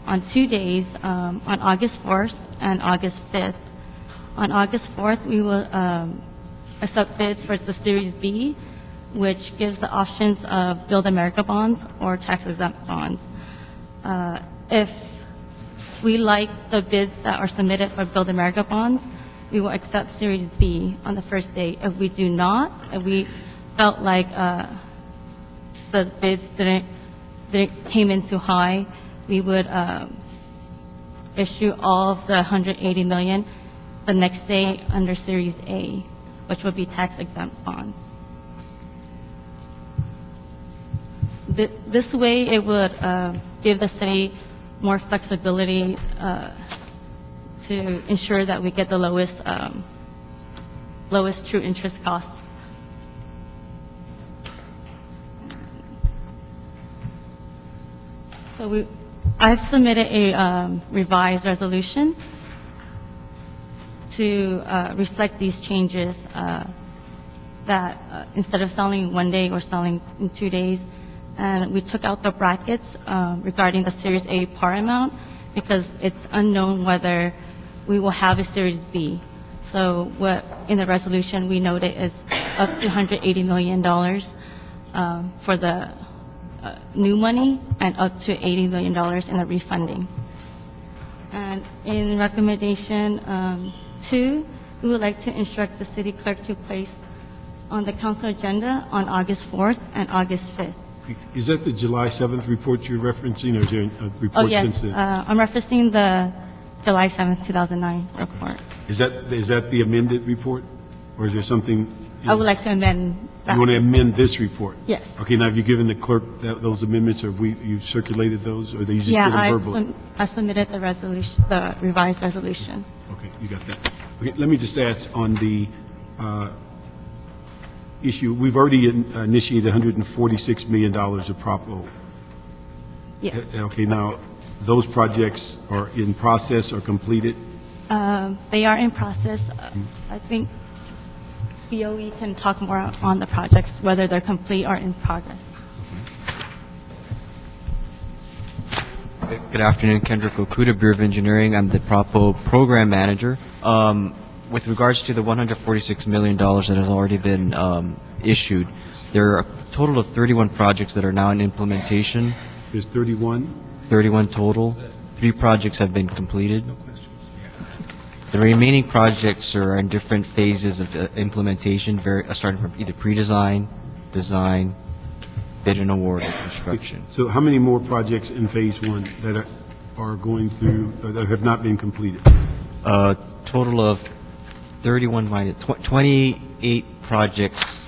on 2 days, on August 4th and August 5th. On August 4th, we will accept bids for the Series B, which gives the options of Build America bonds or tax-exempt bonds. If we like the bids that are submitted for Build America bonds, we will accept Series B on the first day. If we do not, if we felt like the bids came in too high, we would issue all of the $180 million the next day under Series A, which would be tax-exempt bonds. This way, it would give the city more flexibility to ensure that we get the lowest true interest costs. So I've submitted a revised resolution to reflect these changes, that instead of selling one day, we're selling in 2 days. And we took out the brackets regarding the Series A par amount because it's unknown whether we will have a Series B. So what in the resolution we noted is up to $180 million for the new money and up to $80 million in the refunding. And in recommendation 2, we would like to instruct the city clerk to place on the council agenda on August 4th and August 5th. Is that the July 7th report you're referencing, or is there a report since then? I'm referencing the July 7th, 2009 report. Is that the amended report, or is there something? I would like to amend that. You want to amend this report? Yes. Okay, now have you given the clerk those amendments, or you've circulated those, or you just did them verbally? Yeah, I've submitted the resolution, the revised resolution. Okay, you got that. Okay, let me just ask on the issue, we've already initiated $146 million of Prop O. Yes. Okay, now, those projects are in process or completed? They are in process. I think BOE can talk more on the projects, whether they're complete or in progress. Good afternoon, Kendrick Okuda, Bureau of Engineering. I'm the Propo Program Manager. With regards to the $146 million that has already been issued, there are a total of 31 projects that are now in implementation. There's 31? 31 total. 3 projects have been completed. The remaining projects are in different phases of implementation, starting from either pre-design, design, bid and award, or construction. So how many more projects in Phase 1 that are going through, that have not been completed? Total of 31 minus 28 projects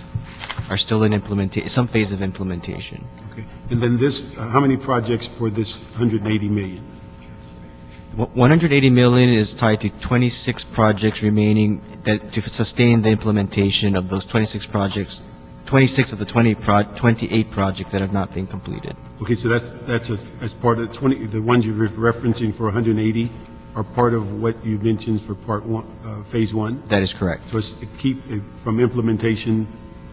are still in implementation, some phase of implementation. Okay. And then this, how many projects for this 180 million? 180 million is tied to 26 projects remaining that to sustain the implementation of those 26 projects, 26 of the 28 projects that have not been completed. Okay, so that's as part of 20, the ones you're referencing for 180 are part of what you mentioned for Part 1, Phase 1? That is correct. So it's to keep it from implementation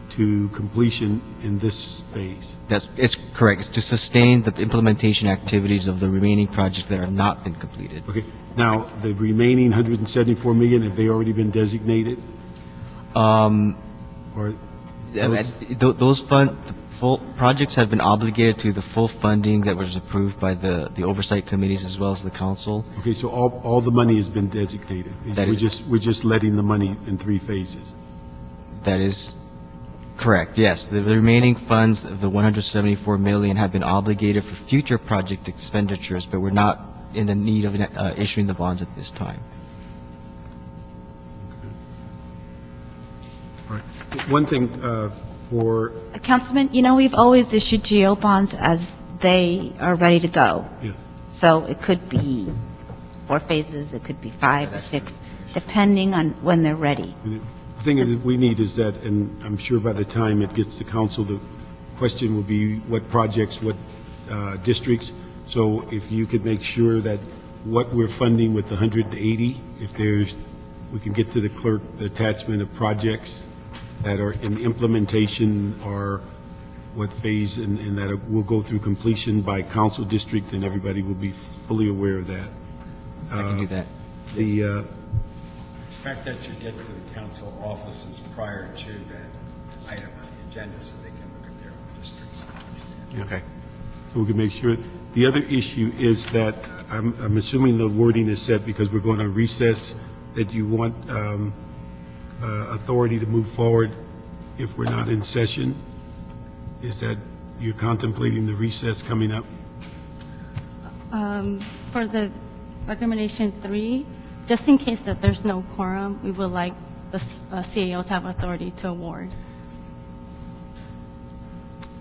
to completion in this phase? It's correct. It's to sustain the implementation activities of the remaining projects that have not been completed. Okay. Now, the remaining 174 million, have they already been designated? Or those full projects have been obligated to the full funding that was approved by the oversight committees as well as the council. Okay, so all the money has been designated. We're just letting the money in 3 phases. That is correct, yes. The remaining funds of the 174 million have been obligated for future project expenditures, but we're not in the need of issuing the bonds at this time. All right. One thing for... Councilman, you know, we've always issued GO bonds as they are ready to go. Yes. So it could be 4 phases, it could be 5 or 6, depending on when they're ready. The thing is, we need is that, and I'm sure by the time it gets to council, the question will be what projects, what districts. So if you could make sure that what we're funding with the 180, if there's, we can get to the clerk, the attachment of projects that are in implementation or what phase, and that it will go through completion by council district, and everybody will be fully aware of that. I can do that. The Expect that you get to the council offices prior to that item on the agenda so they can look at their own districts. Okay. So we can make sure. The other issue is that I'm assuming the wording is set because we're going to recess, that you want authority to move forward if we're not in session. Is that you're contemplating the recess coming up? For the recommendation 3, just in case that there's no quorum, we would like the CAO to have authority to award.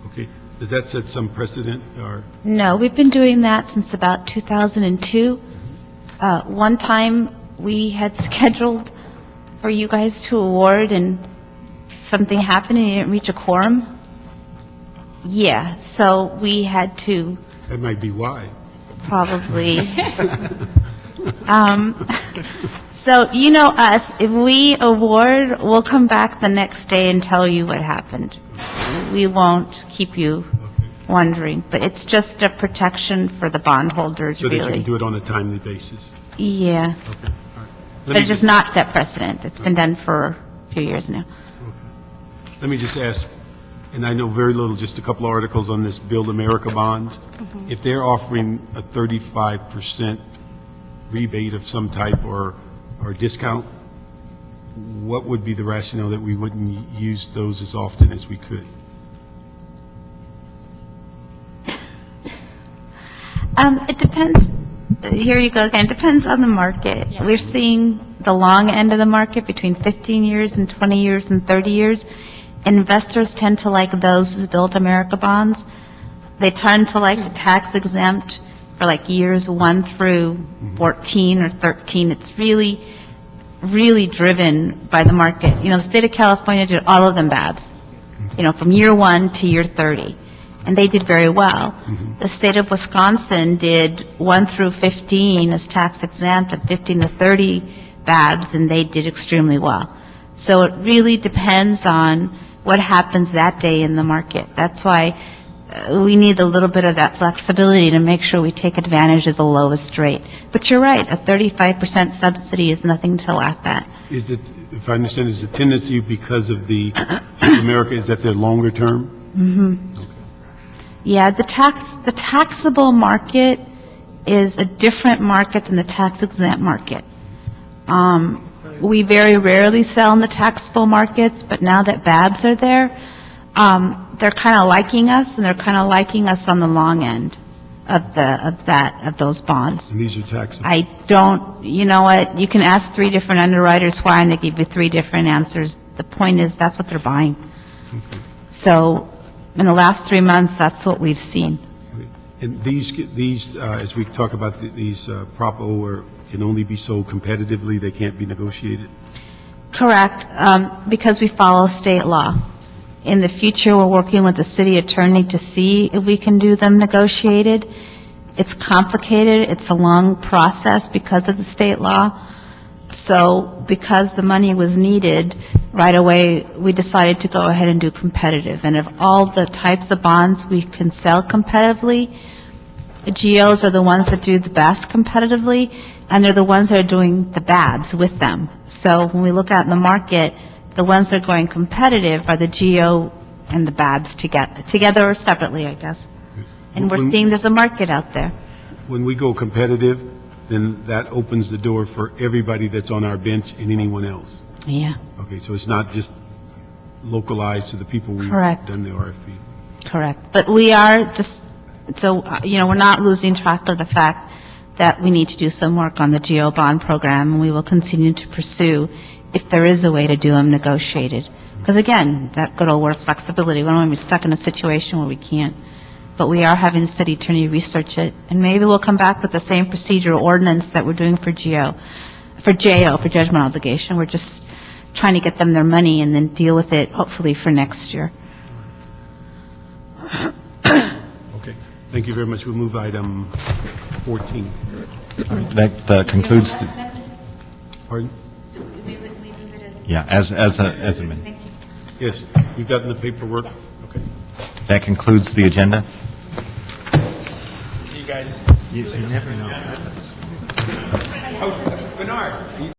Okay. Does that set some precedent or? No, we've been doing that since about 2002. One time we had scheduled for you guys to award and something happened and you didn't reach a quorum. Yeah, so we had to That might be why. probably. So you know us, if we award, we'll come back the next day and tell you what happened. We won't keep you wondering, but it's just a protection for the bondholders, So they can really. do it on a timely basis. Yeah, Okay. All right. but it does not set precedent. It's been done for a few years now. Let me just ask, and I know very little, just a couple of articles on this Build America bonds. If they're offering a 35% rebate of some type or discount, what would be the rationale that we wouldn't use those as often as we could? It depends. Here you go again. It depends on the market. We're seeing the long end of the market between 15 years and 20 years and 30 years. Investors tend to like those as Build America bonds. They tend to like the tax exempt for like years 1 through 14 or 13. It's really, really driven by the market. You know, the state of California did all of them, Babs, you know, from year 1 to year 30. and they did very well. The state of Wisconsin did 1 through 15 as tax exempt, and 15 to 30 BABs, and they did extremely well. So it really depends on what happens that day in the market. That's why we need a little bit of that flexibility to make sure we take advantage of the lowest rate. But you're right, a 35% subsidy is nothing to laugh at. Is it, if I understand, is the tendency because of the America, is that they're longer term? Mm-hmm. Yeah, the taxable market is a different market than the tax exempt market. We very rarely sell in the taxable markets, but now that BABs are there, they're kind of liking us, and they're kind of liking us on the long end of those bonds. And these are taxable? I don't, you know what, you can ask 3 different underwriters why, and they give you 3 different answers. The point is, that's what they're buying. Okay. So, in the last 3 months, that's what we've seen. And these, as we talk about these Prop O can only be sold competitively, they can't be negotiated? Correct, because we follow state law. In the future, we're working with the city attorney to see if we can do them negotiated. It's complicated, it's a long process because of the state law. So because the money was needed right away, we decided to go ahead and do competitive. And of all the types of bonds we can sell competitively, GOs are the ones that do the best competitively, and they're the ones that are doing the BABs with them. So when we look out in the market, the ones that are going competitive are the GO and the BABs together or separately, I guess. And we're seeing there's a market out there. When we go competitive, then that opens the door for everybody that's on our bench and anyone else. Yeah. Okay, so it's not just localized to the people we've Correct. done the RFP. Correct. But we are just, so, we're not losing track of the fact that we need to do some work on the GO bond program, and we will continue to pursue if there is a way to do them negotiated. Because again, that good old word flexibility, we don't want to be stuck in a situation where we can't. But we are having the city attorney research it, and maybe we'll come back with the same procedural ordinance that we're doing for JO, for judgment obligation. We're just trying to get them their money and then deal with it, hopefully, for next year. Okay, thank you very much. We'll move to item 14. That concludes, Pardon? yeah, as amended. Yes, you've gotten the paperwork? Okay. That concludes the agenda. See you guys. You never know. Bernard.